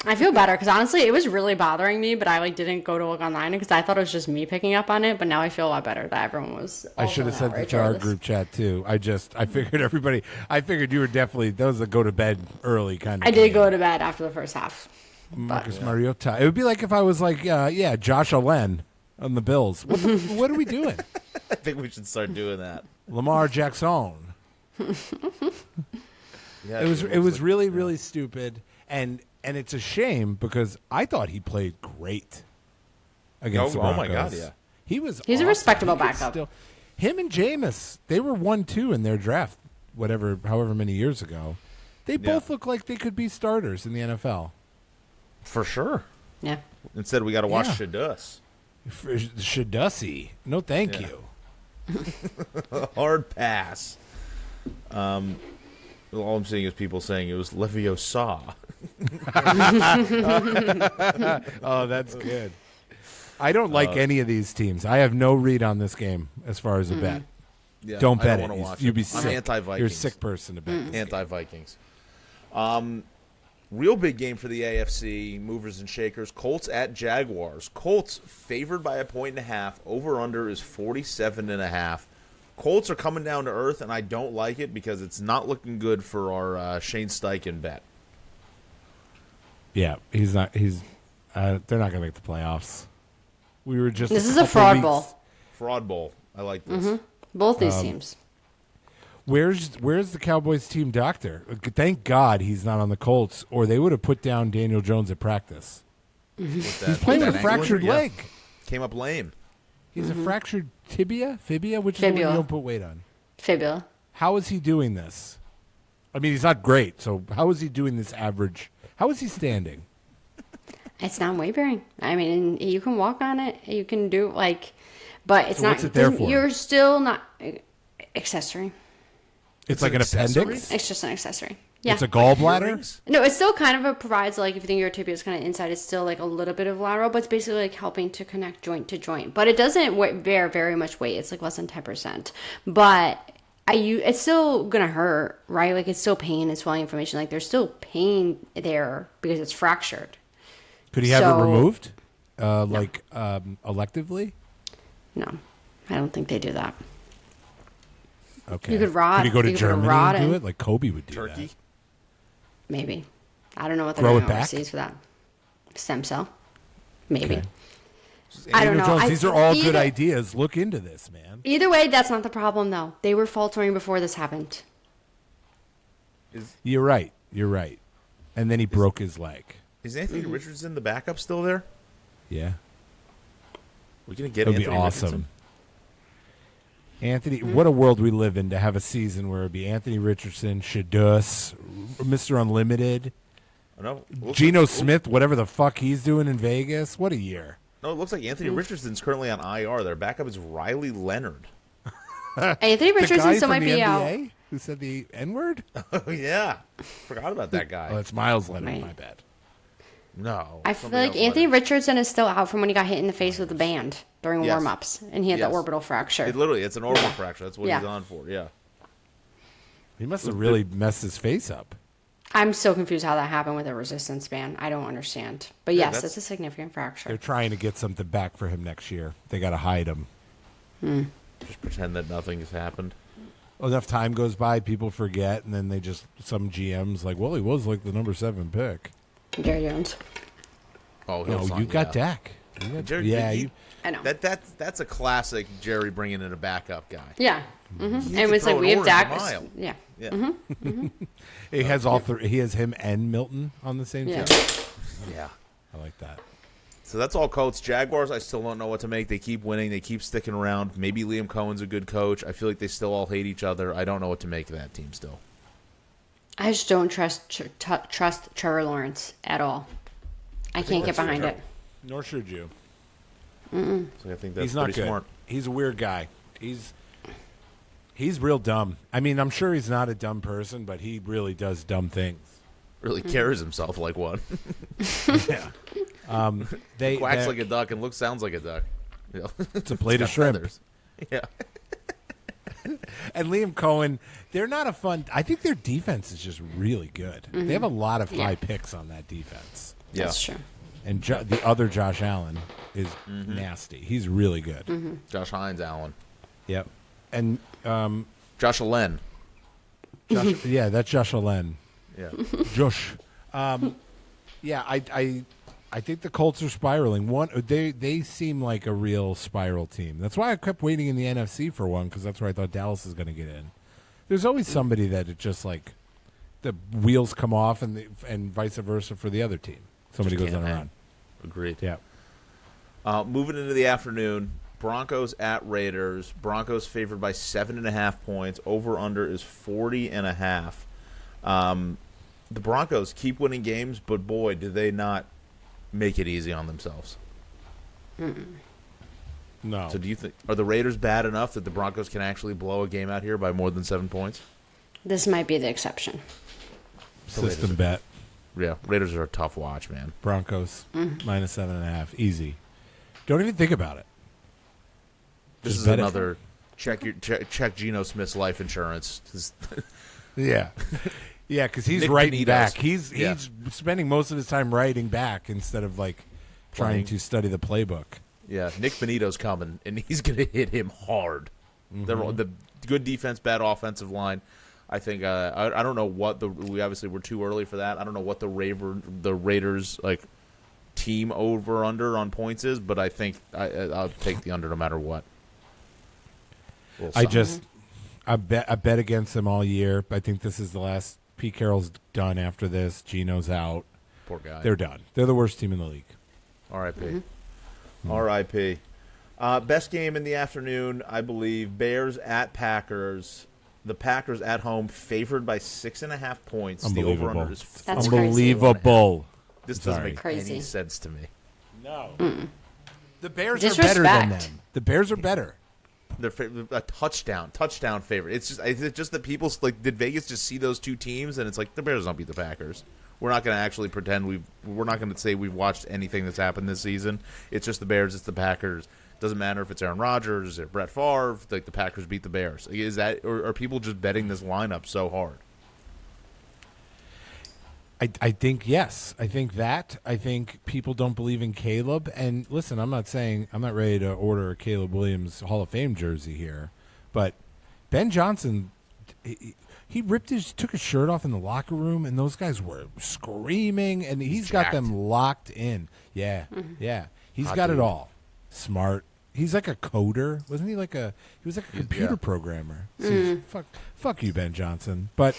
I feel better because honestly, it was really bothering me, but I like didn't go to look online because I thought it was just me picking up on it. But now I feel a lot better that everyone was.
I should have sent it to our group chat too. I figured you were definitely those that go to bed early kind of.
I did go to bed after the first half.
Marcus Mariota. It would be like if I was like, Josh Allen on the Bills. What are we doing?
I think we should start doing that.
Lamar Jackson.
Yeah,
It was really, really stupid. And it's a shame because I thought he played great against the Broncos.
Oh my God, yeah.
He's
a respectable backup.
Him and Jameis, they were 1-2 in their draft, however many years ago. They both look like they could be starters in the NFL.
For sure.
Yeah.
Instead, we got to watch Shadus.
Shadussi. No, thank you.
Hard pass. All I'm seeing is people saying it was Leviosa.
Oh, that's good. I don't like any of these teams. I have no read on this game as far as a bet.
Yeah,
Don't bet
wanna
it.
watch
You'd be
I'm
sick.
anti-Vikings.
You're a sick person to bet. this.
Anti-Vikings. Real big game for the AFC, movers and shakers. Colts at Jaguars. Colts favored by 1.5. Over-under is 47.5. Colts are coming down to earth, and I don't like it because it's not looking good for our Shane Steichen bet.
Yeah, he's not. They're not going to make the playoffs. We were just.
This is a fraud bowl.
Fraud bowl. I like this.
Both these teams.
Where's the Cowboys team doctor? Thank God he's not on the Colts, or they would have put down Daniel Jones at practice. He's playing with a fractured leg.
Came up lame.
He's a fractured fibula, which is when you don't put weight on.
Fibula.
How is he doing this? I mean, he's not great. So how is he doing this average? How is he standing?
It's not weight bearing. I mean, you can walk on it. You can do but it's
So
not.
what's it there for?
You're still not accessory.
It's like an appendix.
It's just an accessory. Yeah.
It's a gallbladder.
No, it still kind of provides, like, if you think your tibia is kind of inside, it's still, like, a little bit of lateral, but it's basically, like, helping to connect joint to joint. But it doesn't bear very much weight. It's, like, less than 10%. But it's still going to hurt, right? Like, it's still pain and swelling inflammation. Like, there's still pain there because it's fractured.
Could he have it removed, electively?
No, I don't think they do that.
Okay.
You could rot.
Could he go to
you
Germany and do it like Kobe would do
Turkey?
that?
Maybe. I don't know what they're
Grow
doing
it back?
overseas for that. Stem cell? Maybe.
Okay.
I don't know.
Jones, these are all good ideas. Look into this, man.
Either way, that's not the problem, though. They were faltering before this happened.
You're right. And then he broke his leg.
Is Anthony Richardson the backup still there?
Yeah.
We're going to get
It would be
Anthony
awesome.
Richardson.
Anthony, what a world we live in to have a season where it'd be Anthony Richardson, Shadus, Mr. Unlimited, Geno Smith, whatever the fuck he's doing in Vegas. What a year.
No, it looks like Anthony Richardson's currently on IR. Their backup is Riley Leonard.
Anthony Richardson still might be out.
Who said the N-word?
Oh, yeah. Forgot about that guy.
Oh, it's Miles Leonard.
Right.
My bad.
No.
I feel like Anthony Richardson is still out from when he got hit in the face with a band during
Yes.
warm-ups, and he had the orbital fracture.
It's an orbital fracture. That's what
Yeah.
he's on for, yeah.
He must have really messed his face up.
I'm so confused how that happened with a resistance band. I don't understand. But
Yeah,
yes, it's a significant fracture.
They're trying to get something back for him next year. They got to hide him.
Just pretend that nothing has happened.
Enough time goes by, people forget, and then some GM's like, well, he was like the number 7 pick.
Jerry Jones.
Oh,
No, you got Dak.
Jerry,
I know.
That's a classic Jerry bringing in a backup guy.
Yeah.
You
And
could
it's like
throw
we
an
have
orange
Dak.
a mile.
Yeah.
Yeah.
He has all three. He has him and Milton on the same
Yeah.
team.
Yeah.
I like that.
So that's all Colts. Jaguars, I still don't know what to make. They keep winning. They keep sticking around. Maybe Liam Cohen's a good coach. I feel like they still all hate each other. I don't know what to make of that team still.
I just don't trust Trevor Lawrence at all. I can't get behind it.
Nor should you.
So I think that's
He's not
pretty
good.
smart.
He's a weird guy. He's real dumb. I mean, I'm sure he's not a dumb person, but he really does dumb things.
Really carries himself like one.
Yeah.
Quacks like a duck and sounds like a duck. You know?
It's a plate of
It's got
shrimp.
feathers. Yeah.
And Liam Cohen, they're not a fun. I think their defense is just really good. They have a lot of high picks on that defense.
Yeah.
That's true.
And the other Josh Allen is nasty. He's really good.
Josh Hines Allen.
Yep. And
Josh Allen.
yeah, that's Josh Allen.
Yeah.
Josh. Yeah, I think the Colts are spiraling. They seem like a real spiral team. That's why I kept waiting in the NFC for one, because that's where I thought Dallas is going to get in. There's always somebody that it just like the wheels come off, and vice versa for the other team. Somebody
Just
goes on
can't
a
hang.
run.
Agreed.
Yeah.
Moving into the afternoon, Broncos at Raiders. Broncos favored by 7.5 points. Over under is 40.5. The Broncos keep winning games, but boy, do they not make it easy on themselves.
No.
So do you think are the Raiders bad enough that the Broncos can actually blow a game out here by more than 7 points?
This might be the exception.
System bet.
Yeah, Raiders are a tough watch, man.
Broncos minus 7.5. Easy. Don't even think about it.
This
Just
is
bet it.
another check Geno Smith's life insurance.
Yeah. Yeah, because he's
Nick
writing
Benito's.
back. He's
Yeah.
spending most of his time writing back instead of like trying
Playing.
to study the playbook.
Yeah, Nick Benito's coming, and he's going to hit him hard. The good defense, bad offensive line. I think I don't know what we obviously we're too early for that. I don't know what the Raiders like team over under on points is, but I think I'll take the under no matter what.
I bet against them all year. I think this is the last. Pete Carroll's done after this. Geno's out.
Poor guy.
They're done. They're the worst team in the league.
R.I.P. R.I.P. Best game in the afternoon, I believe. Bears at Packers. The Packers at home, favored by 6.5 points. The
Unbelievable.
over-under is
That's
41.5.
Unbelievable.
This doesn't
Sorry.
make
Crazy.
any sense to me.
No. The Bears are better
Disrespect.
than them. The Bears are better.
They're a touchdown favorite. Is it just that people like did Vegas just see those two teams and it's like the Bears don't beat the Packers. We're not going to actually pretend we're not going to say we've watched anything that's happened this season. It's just the Bears. It's the Packers. Doesn't matter if it's Aaron Rodgers or Brett Favre. Like the Packers beat the Bears. Like, is that or are people just betting this lineup so hard?
I think yes. I think people don't believe in Caleb. And listen, I'm not ready to order a Caleb Williams Hall of Fame jersey here, but Ben Johnson, he took his shirt off in the locker room, and those guys were screaming, and he's got
jacked.
them locked in. Yeah, yeah, he's
Hot
got
dude.
it all. Smart. He's like a coder, wasn't he? He was like a computer
yeah.
programmer. So fuck you, Ben Johnson. But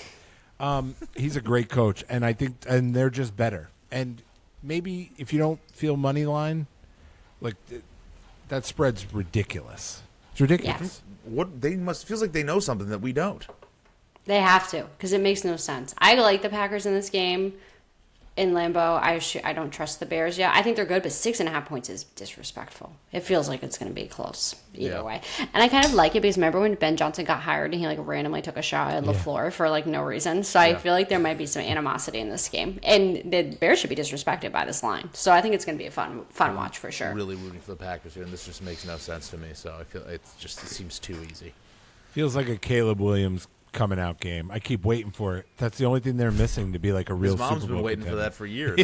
he's a great coach, and I think, and they're just better. And maybe if you don't feel money line, like that spread's ridiculous. It's ridiculous.
What they must feels like they know something that we don't.
They have to, because it makes no sense. I like the Packers in this game. In Lambeau, I don't trust the Bears yet. I think they're good, but 6.5 points is disrespectful. It feels like it's going to be close either
Yeah.
way. And I kind of like it because remember when Ben Johnson got hired and he like randomly took a shot at LaFleur for like no reason. So I feel like there might be some animosity in this game, and the Bears should be disrespected by this line. So I think it's going to be a fun watch for sure.
Really rooting for the Packers here, and this just makes no sense to me. So I feel it seems too easy.
Feels like a Caleb Williams coming out game. I keep waiting for it. That's the only thing they're missing to be like a real
His mom's
Super
been
Bowl
waiting for
contender.
that for years.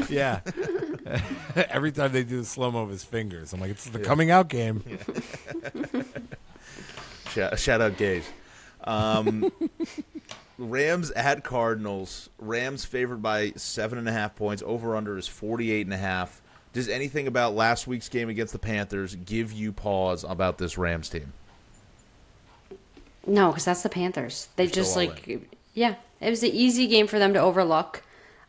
Yeah. Every time they do the slow-mo of his fingers, I'm like, it's the coming out game.
Shout out Gaze. Rams at Cardinals. Rams favored by 7.5 points. Over under is 48.5. Does anything about last week's game against the Panthers give you pause about this Rams team?
No, because that's the Panthers. They
They're
just
still all
like, yeah, it was an easy game for them to overlook,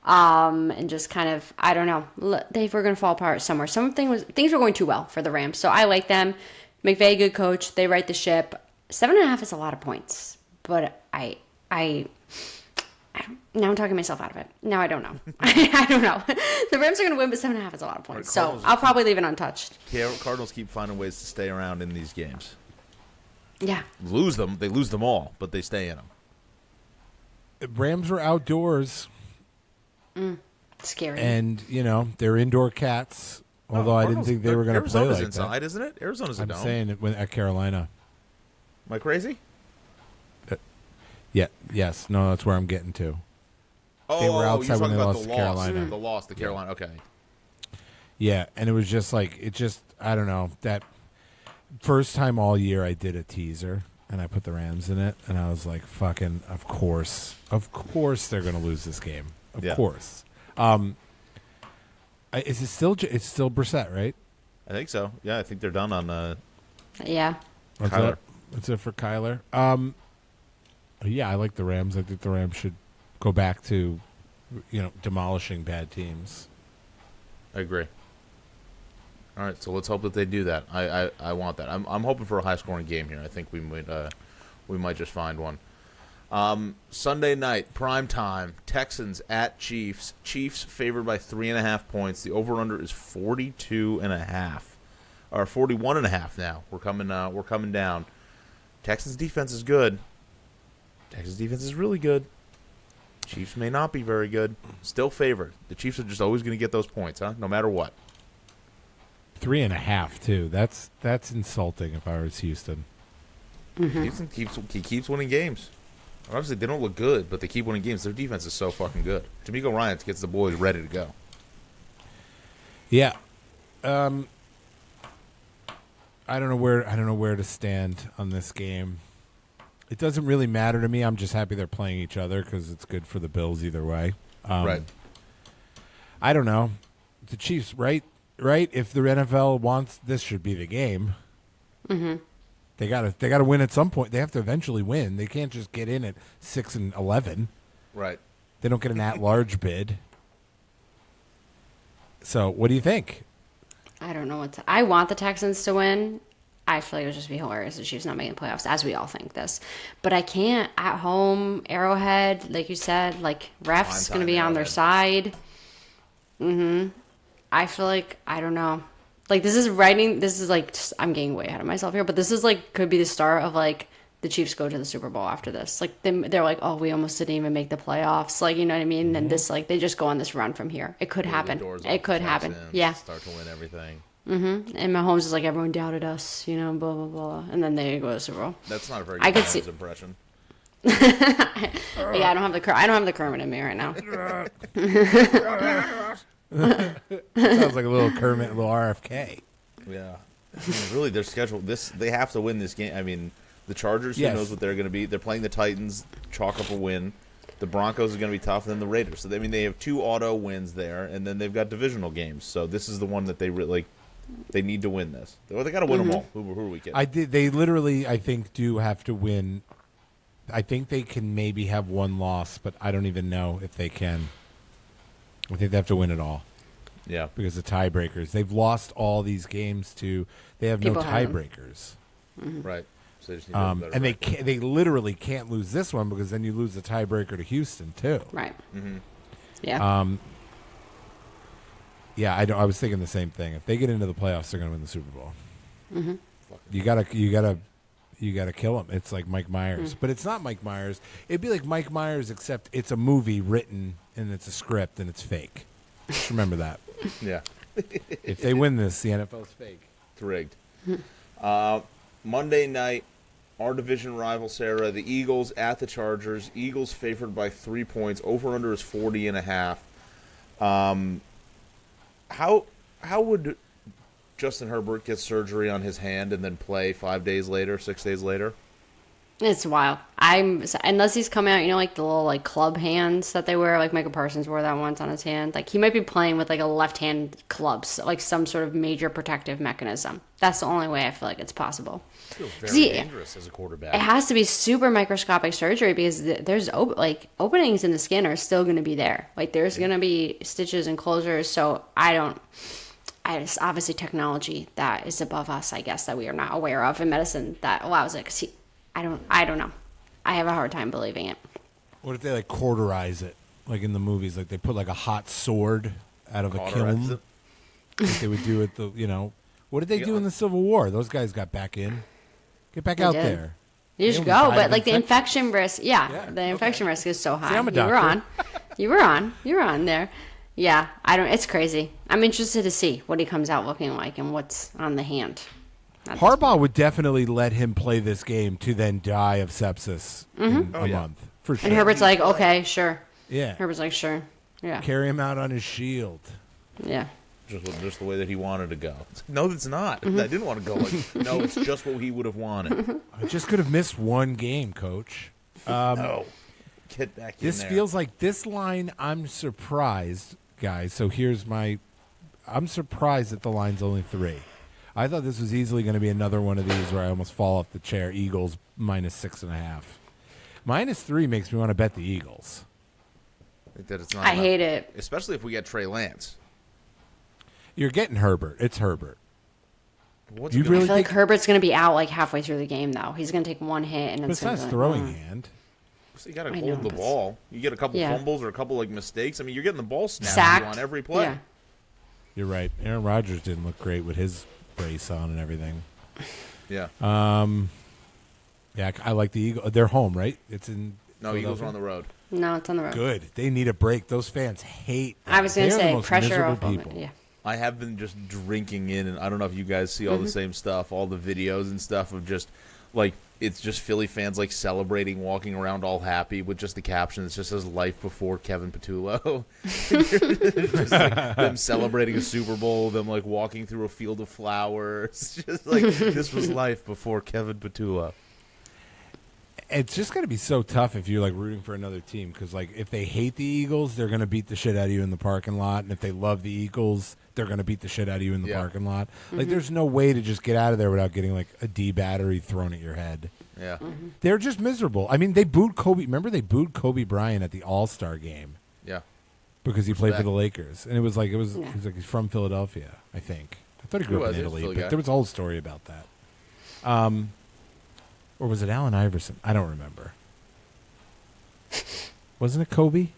and just kind of, I don't know, they were going to fall apart somewhere. Things were going too well for the Rams, so I like them. McVay, good coach. They right the ship. 7.5 is a lot of points, but I Now I'm talking myself out of it. Now I don't know. I don't know. The Rams are going to win, but 7.5 is a lot of points. So I'll probably leave it untouched.
Cardinals keep finding ways to stay around in these games.
Yeah.
Lose them. They lose them all, but they stay in them.
Rams were outdoors.
Scary.
And, they're indoor cats. Although I didn't think they were going to play like
inside,
that.
isn't it? Arizona's a
I'm
dome.
saying it at Carolina.
Am I crazy?
Yeah. Yes. No, that's where I'm getting to.
Oh,
They were outside
you're
when
talking
they
about
lost
the
to Carolina.
The loss to Carolina. Okay.
Yeah, and it was just I don't know, that first time all year I did a teaser, and I put the Rams in it, and I was like, fucking, of course they're going to lose this game. Of course. Is it still, it's still Brissett, right?
I think so. Yeah, I think they're done on
Yeah.
Kyler.
That's it for Kyler. Yeah, I like the Rams. I think the Rams should go back to, demolishing bad teams.
I agree. All right, so let's hope that they do that. I want that. I'm hoping for a high scoring game here. I think we might just find one. Sunday night, prime time, Texans at Chiefs. Chiefs favored by 3.5 points. The over/under is 42.5, or 41.5 now. We're coming down. Texans defense is good. Texans defense is really good. Chiefs may not be very good. Still favored. The Chiefs are just always going to get those points, huh? No matter what.
3.5 too. That's insulting. If I was Houston,
Houston keeps winning games. Obviously, they don't look good, but they keep winning games. Their defense is so fucking good. D'Amico Ryans gets the boys ready to go.
yeah. I don't know where to stand on this game. It doesn't really matter to me. I'm just happy they're playing each other because it's good for the Bills either way.
Right.
I don't know. The Chiefs, right? If the NFL wants, this should be the game. Mm-hmm. They gotta win at some point. They have to eventually win. They can't just get in at 6-11.
Right.
They don't get an at-large bid. So, what do you think?
I don't know I want the Texans to win. I feel like it would just be hilarious if Chiefs not making the playoffs, as we all think this. But I can't. At home, Arrowhead, like you said, refs going to be on their side. I feel like, I don't know. This is I'm getting way ahead of myself here, but this is could be the start of the Chiefs go to the Super Bowl after this. They're like, oh, we almost didn't even make the playoffs. You know what I mean? And this, they just go on this run from here. It could happen. It could happen. Yeah.
Start to win everything.
And Mahomes is like, everyone doubted us, blah, blah, blah. And then they go to the Super Bowl.
That's not a very good Mahomes impression.
Yeah, I don't have the Kermit in me right now.
Sounds like a little Kermit, a little RFK.
Yeah. Really, their schedule, they have to win this game. I mean, the Chargers, who knows what they're going to be. They're playing the Titans, chalk up a win. The Broncos are going to be tough, and then the Raiders. So, they have 2 auto wins there, and then they've got divisional games. So, this is the one that they really, they need to win this. They got to win them all. Who are we kidding?
They literally, I think, do have to win. I think they can maybe have one loss, but I don't even know if they can. I think they have to win it all.
Yeah.
Because of tiebreakers. They've lost all these games to, they have
People
no
have
tiebreakers.
Right. So they just need to have a better
And
record.
they literally can't lose this one because then you lose the tiebreaker to Houston too.
Right. Yeah.
Yeah, I was thinking the same thing. If they get into the playoffs, they're going to win the Super Bowl. You gotta kill them. It's like Mike Myers, but it's not Mike Myers. It'd be like Mike Myers, except it's a movie written and it's a script and it's fake. Just remember that.
Yeah.
If they win this, the NFL's fake.
It's rigged. Monday night, our division rival, Sara, the Eagles at the Chargers. Eagles favored by 3 points. Over/under is 40.5. How would Justin Herbert get surgery on his hand and then play 5 days later, 6 days later?
It's wild. Unless he's coming out, the little club hands that they wear, like Micah Parsons wore that once on his hand. He might be playing with a left hand club, so, some sort of major protective mechanism. That's the only way I feel like it's possible.
It feels very dangerous as a quarterback.
It has to be super microscopic surgery because there's openings in the skin are still going to be there. There's going to be stitches and closures. So it's obviously technology that is above us, I guess, that we are not aware of in medicine that allows it. I don't know. I have a hard time believing it.
What if they like cauterize it, like in the movies? Like they put like a hot sword out of a
Cauterize
kiln.
it.
Like they would do at the, what did they do in the Civil War? Those guys got back in. Get back out
did.
there.
You should
They almost
go,
died
but
of
like the
infection.
infection risk, the infection risk is so high.
I'm a
You were
doctor.
on. You were on there. Yeah, it's crazy. I'm interested to see what he comes out looking like and what's on the hand.
Harbaugh would definitely let him play this game to then die of sepsis in a month. For sure.
And Herbert's like, okay, sure.
Yeah.
Herbert's like, sure. Yeah.
Carry him out on his shield.
Yeah.
Just the way that he wanted to go. No, it's not. I didn't want to go. No, it's just what he would have wanted.
I just could have missed one game, Coach.
No. Get back in
This
there.
feels like this line. I'm surprised, guys. So I'm surprised that the line's only 3. I thought this was easily going to be another one of these where I almost fall off the chair. Eagles -6.5. -3 makes me want to bet the Eagles.
I think that it's not
I
enough.
hate it.
Especially if we get Trey Lance.
You're getting Herbert. It's Herbert.
What's
You
he gonna
really
I feel like
think-
Herbert's going to be out like halfway through the game, though. He's going to take one hit and
But
it's
it's not
going
his
to
throwing hand.
So you got to
I
hold
know,
the
but-
ball. You get a couple
Yeah.
fumbles or a couple mistakes. I mean, you're getting the ball snapped
sacked
on every play.
Yeah.
You're right. Aaron Rodgers didn't look great with his brace on and everything.
Yeah.
Yeah, I like the Eagles. They're home, right? It's in.
No, Eagles are on the road.
No, it's on the road.
Good. They need a break. Those fans hate.
I was going to
They're the
say
most
pressure
miserable
off of it.
people.
Yeah.
I have been just drinking in, and I don't know if you guys see all the same stuff, all the videos and stuff of just, like, it's just Philly fans, like, celebrating, walking around all happy with just the caption that just says life before Kevin Patullo. Just, like, them celebrating a Super Bowl, them, like, walking through a field of flowers. Just like, this was life before Kevin Patullo.
It's just going to be so tough if you're like rooting for another team because like if they hate the Eagles, they're going to beat the shit out of you in the parking lot, and if they love the Eagles, they're going to beat the shit out of you in the
Yeah.
parking lot. Like there's no way to just get out of there without getting like a D battery thrown at your head.
Yeah.
They're just miserable. I mean, they booed Kobe. Remember they booed Kobe Bryant at the All-Star game
Yeah.
because he played for
Respect.
the Lakers, and it was like he's like he's from Philadelphia, I think. I thought he grew
He
up
was.
in
He was a
Italy,
Philly
but
guy.
there was a whole story about that. Or was it Allen Iverson? I don't remember. Wasn't it Kobe?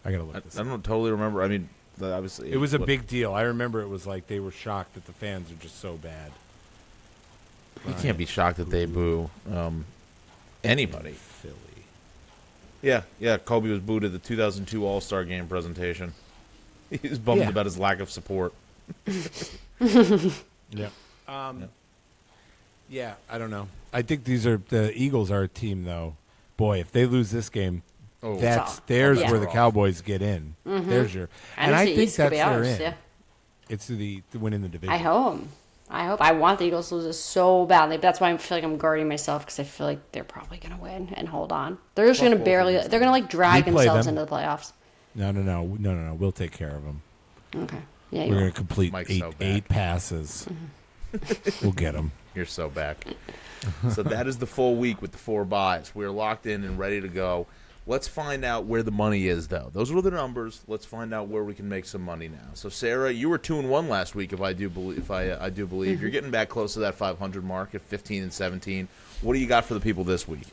I gotta
I
look this up.
don't totally remember. I mean, obviously.
It was a
what-
big deal. I remember it was like they were shocked that the fans are just so bad.
You can't be shocked that they boo anybody.
Philly.
Yeah. Kobe was booed at the 2002 All-Star Game presentation. He was bummed
Yeah.
about his lack of support.
Yeah. Yeah, I don't know. I think the Eagles are a team though. Boy, if they lose this game,
Oh,
there's
Yeah.
where the Cowboys get in. There's your and
I
I
think the
think
East could
that's
be
their
ours,
in.
yeah.
It's the win in the division.
I hope. I want the Eagles to lose this so badly. But that's why I feel like I'm guarding myself because I feel like they're probably going to win and hold on. They're just going to barely. They're going to like drag
We play
themselves
them.
into the playoffs.
No. We'll take care of them.
Okay. Yeah. You
We're
will.
going to complete
Mike's so back.
eight passes. We'll get them.
You're so back. So that is the full week with the 4 buys. We're locked in and ready to go. Let's find out where the money is, though. Those were the numbers. Let's find out where we can make some money now. So, Sarah, you were 2-1 last week, I do believe. You're getting back close to that 500 mark at 15-17. What do you got for the people this week?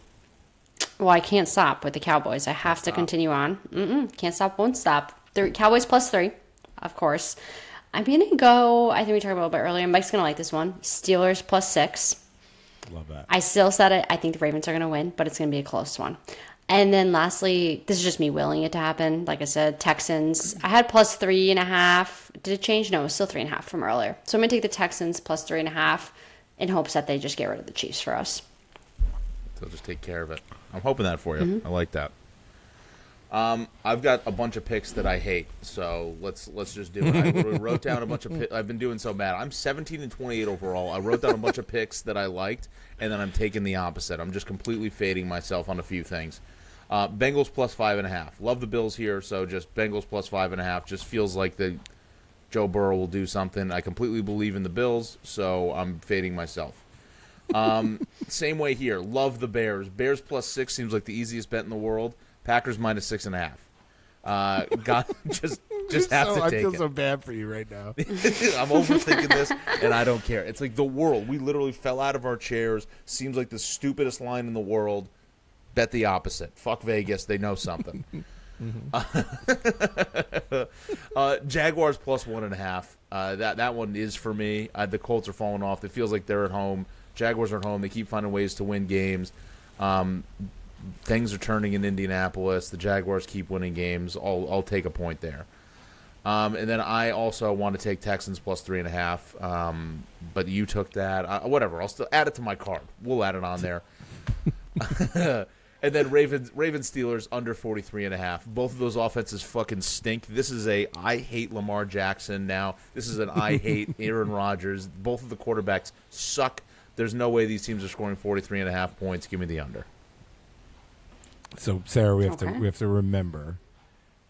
Well, I can't stop with the Cowboys. I have to continue on. Can't stop, won't stop. Cowboys +3, of course. I'm going to go, I think we talked about it a bit earlier. Mike's going to like this one. Steelers +6.
Love that.
I still said it. I think the Ravens are going to win, but it's going to be a close one. And then lastly, this is just me willing it to happen. Like I said, Texans. I had +3.5. Did it change? No, it was still 3.5 from earlier. So I'm going to take the Texans +3.5 in hopes that they just get rid of the Chiefs for us.
They'll just take care of it. I'm hoping that for you. I like that. I've got a bunch of picks that I hate, so let's just do it. I wrote down a bunch of picks. I've been doing so bad. I'm 17-28 overall. I wrote down a bunch of picks that I liked, and then I'm taking the opposite. I'm just completely fading myself on a few things. Bengals +5.5. Love the Bills here, so just Bengals +5.5. Just feels like the Joe Burrow will do something. I completely believe in the Bills, so I'm fading myself. Same way here. Love the Bears. Bears +6 seems like the easiest bet in the world. Packers -6.5. Just have to
I
take
feel
it.
so bad for you right now.
I'm overthinking this, and I don't care. It's like the world. We literally fell out of our chairs. Seems like the stupidest line in the world. Bet the opposite. Fuck Vegas. They know something. Jaguars plus 1.5. That one is for me. The Colts are falling off. It feels like they're at home. Jaguars are at home. They keep finding ways to win games. Things are turning in Indianapolis. The Jaguars keep winning games. I'll take a point there. And then I also want to take Texans plus 3.5. But you took that. Whatever. I'll still add it to my card. We'll add it on there. And then Ravens Steelers under 43.5. Both of those offenses fucking stink. This is a I hate Lamar Jackson now. This is an I hate Aaron Rodgers. Both of the quarterbacks suck. There's no way these teams are scoring 43.5 points. Give me the under.
So Sarah, we have to remember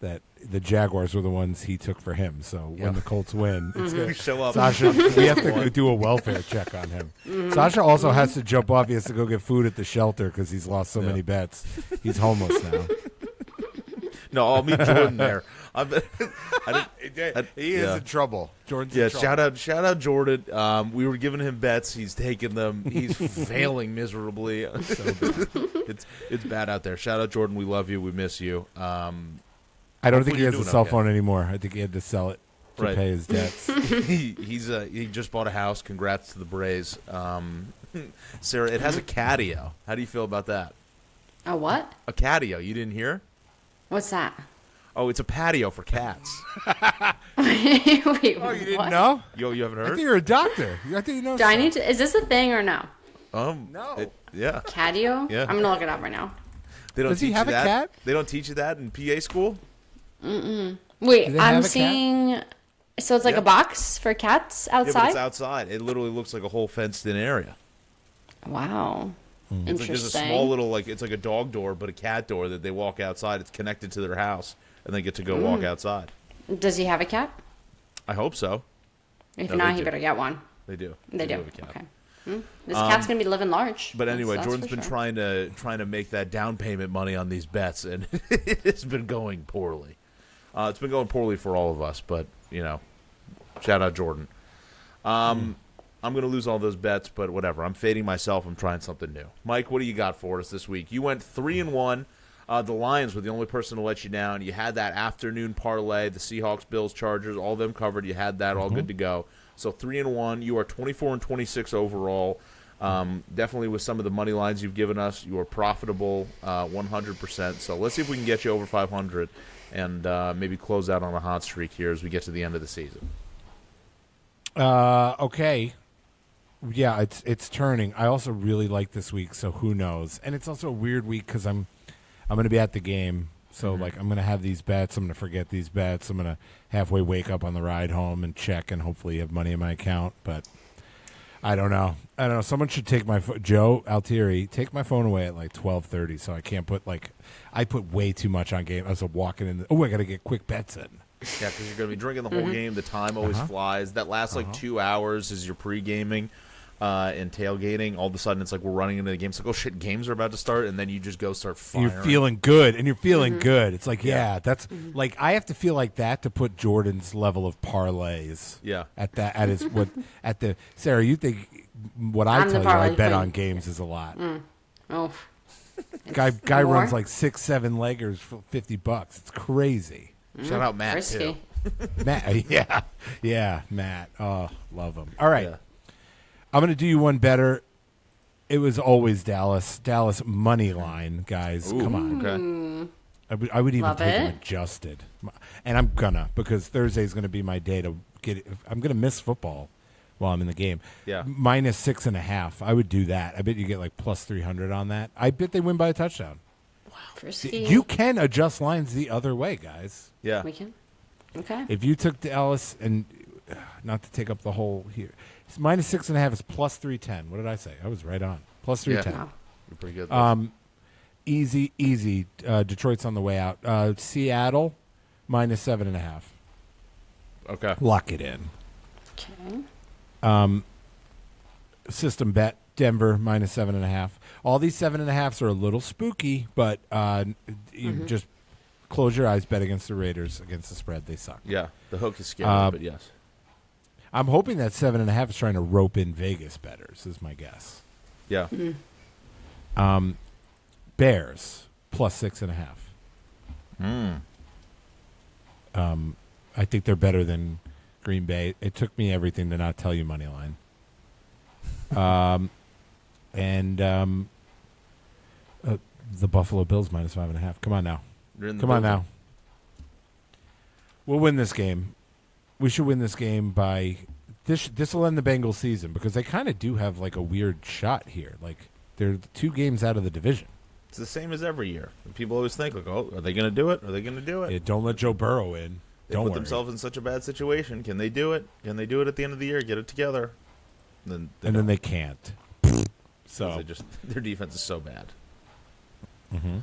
that the Jaguars were the ones he took for him. So when the Colts win, it's good.
Show up.
Sasha, we have to do a welfare check on him. Sasha also has to jump off. He has to go get food at the shelter because he's lost so many bets. He's homeless now.
No, I'll meet Jordan there.
He is in trouble. Jordan's in trouble.
Shout out Jordan. We were giving him bets. He's taking them. He's failing miserably.
So bad.
It's bad out there. Shout out Jordan. We love you. We miss you.
I don't think he has a cell phone anymore. I think he had to sell it to pay his debts.
He just bought a house. Congrats to the Braves. Sarah, it has a catio. How do you feel about that?
A what?
A catio. You didn't hear?
What's that?
Oh, it's a patio for cats.
Wait,
Oh, you didn't know?
You haven't
I
heard?
think you're a doctor. I think you know.
Do I need to? Is this a thing or no?
No.
Yeah.
Catio?
Yeah.
I'm gonna look it up right now.
They don't
Does he
teach
have
you
a
that?
cat?
They don't teach you that in PA school?
Wait,
Do they
I'm
have a cat?
seeing. So it's like
Yeah.
a box for cats
Yeah, but
outside.
it's outside. It literally looks like a whole fenced-in area.
Wow.
It's like
Interesting.
there's a small little it's like a dog door, but a cat door that they walk outside. It's connected to their house, and they get to go walk outside.
Does he have a cat?
I hope so.
If
No,
not,
they
he
do.
better get one.
They do.
They do.
have a cat.
Okay. This cat's gonna be living large.
But anyway,
That's
Jordan's
for
been
sure.
trying to make that down payment money on these bets, and it's been going poorly. It's been going poorly for all of us, but shout out Jordan. I'm going to lose all those bets, but whatever. I'm fading myself. I'm trying something new. Mike, what do you got for us this week? You went 3-1. The Lions were the only person to let you down. You had that afternoon parlay, the Seahawks, Bills, Chargers, all them covered. You had that all good to go. So 3-1. You are 24-26 overall. Definitely with some of the money lines you've given us, you are profitable 100%. So let's see if we can get you over 500 and maybe close out on a hot streak here as we get to the end of the season.
Okay. Yeah, it's turning. I also really like this week, so who knows? And it's also a weird week because I'm going to be at the game, so I'm going to have these bets. I'm going to forget these bets. I'm going to halfway wake up on the ride home and check, and hopefully have money in my account. But I don't know. Someone should take my Joe Altieri take my phone away at like 12:30, so I can't put I put way too much on game. I was walking in. I got to get quick bets in.
Yeah, because you're going to be drinking the whole game. The time always flies. That last 2 hours is your pre-gaming and tailgating. All of a sudden, it's like we're running into the game. It's like, oh, shit, games are about to start, and then you just go start firing.
You're feeling good, and you're feeling good. It's like, that's like I have to feel like that to put Jordan's level of parlays.
Yeah.
At the Sarah, you think what I
I'm the
tell you
parlay
I bet
queen.
on games is a lot.
Oh.
Guy
more?
runs like 6-7 leggers for $50. It's crazy.
Shout out Matt,
Risky.
too.
Matt, yeah, Matt. Oh, love him. All right.
Yeah.
I'm going to do you one better. It was always Dallas. Dallas money line, guys.
Ooh,
Come on.
Okay.
I would even
Love
take him
it.
adjusted. And I'm gonna, because Thursday's going to be my day to get it. I'm going to miss football while I'm in the game.
Yeah.
Minus 6.5. I would do that. I bet you get like plus 300 on that. I bet they win by a touchdown.
Frisky.
You can adjust lines the other way, guys.
Yeah.
We can. Okay.
If you took Dallas and not to take up the whole here, it's minus 6.5 is plus 310. What did I say? I was right on. Plus 310.
Wow.
You're pretty good.
Easy. Detroit's on the way out. Seattle minus 7.5.
Okay.
Lock it in.
Okay.
System bet Denver minus 7.5. All these 7.5s are a little spooky, but you just close your eyes, bet against the Raiders against the spread. They suck.
Yeah. The hook is scary, but yes.
I'm hoping that 7.5 is trying to rope in Vegas bettors, is my guess.
Yeah.
Bears plus 6.5. I think they're better than Green Bay. It took me everything to not tell you money line. The Buffalo Bills minus 5.5. Come on now. Come on now. We'll win this game. We should win this game by this will end the Bengals season because they kind of do have like a weird shot here. Like they're 2 games out of the division.
It's the same as every year. People always think, like, oh, are they going to do it? Are they going to do it?
Yeah, don't let Joe Burrow in.
They put themselves in such a bad situation. Can they do it? Can they do it at the end of the year? Get it together? Then
they can't. So
their defense is so bad.
Mm-hmm.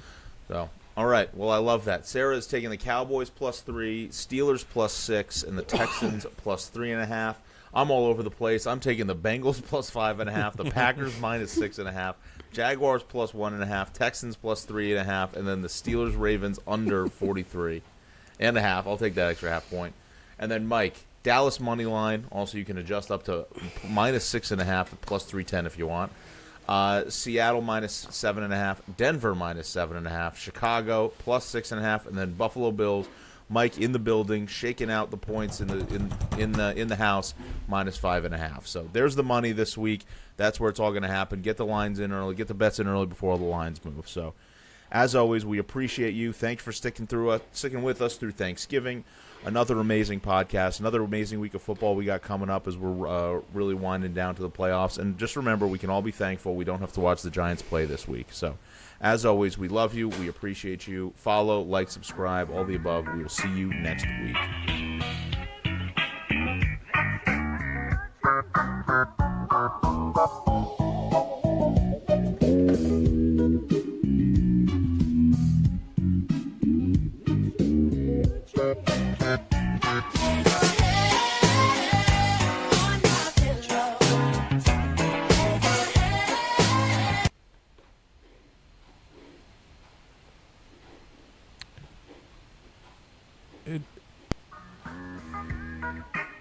So, all right. Well, I love that. Sara is taking the Cowboys +3, Steelers +6, and the Texans +3.5. I'm all over the place. I'm taking the Bengals +5.5, the Packers -6.5, Jaguars +1.5, Texans +3.5, and then the Steelers Ravens under 43.5. I'll take that extra half point. And then Mike, Dallas money line. Also, you can adjust up to -6.5, +310 if you want. Seattle -7.5, Denver -7.5, Chicago +6.5, and then Buffalo Bills. Mike in the building, shaking out the points in the house, -5.5. So there's the money this week. That's where it's all going to happen. Get the lines in early, get the bets in early before all the lines move. So, as always, we appreciate you. Thanks for sticking with us through Thanksgiving. Another amazing podcast, another amazing week of football we got coming up as we're really winding down to the playoffs. And just remember, we can all be thankful we don't have to watch the Giants play this week. So, as always, we love you. We appreciate you. Follow, like, subscribe, all the above. We will see you next week.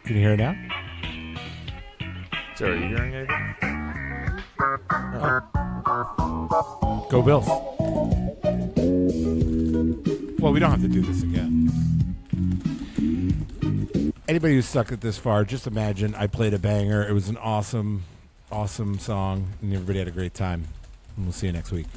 Can you hear it now?
Sarah, are you hearing anything?
Go Bills. Well, we don't have to do this again. Anybody who's stuck it this far, just imagine I played a banger. It was an awesome, awesome song, and everybody had a great time. And we'll see you next week.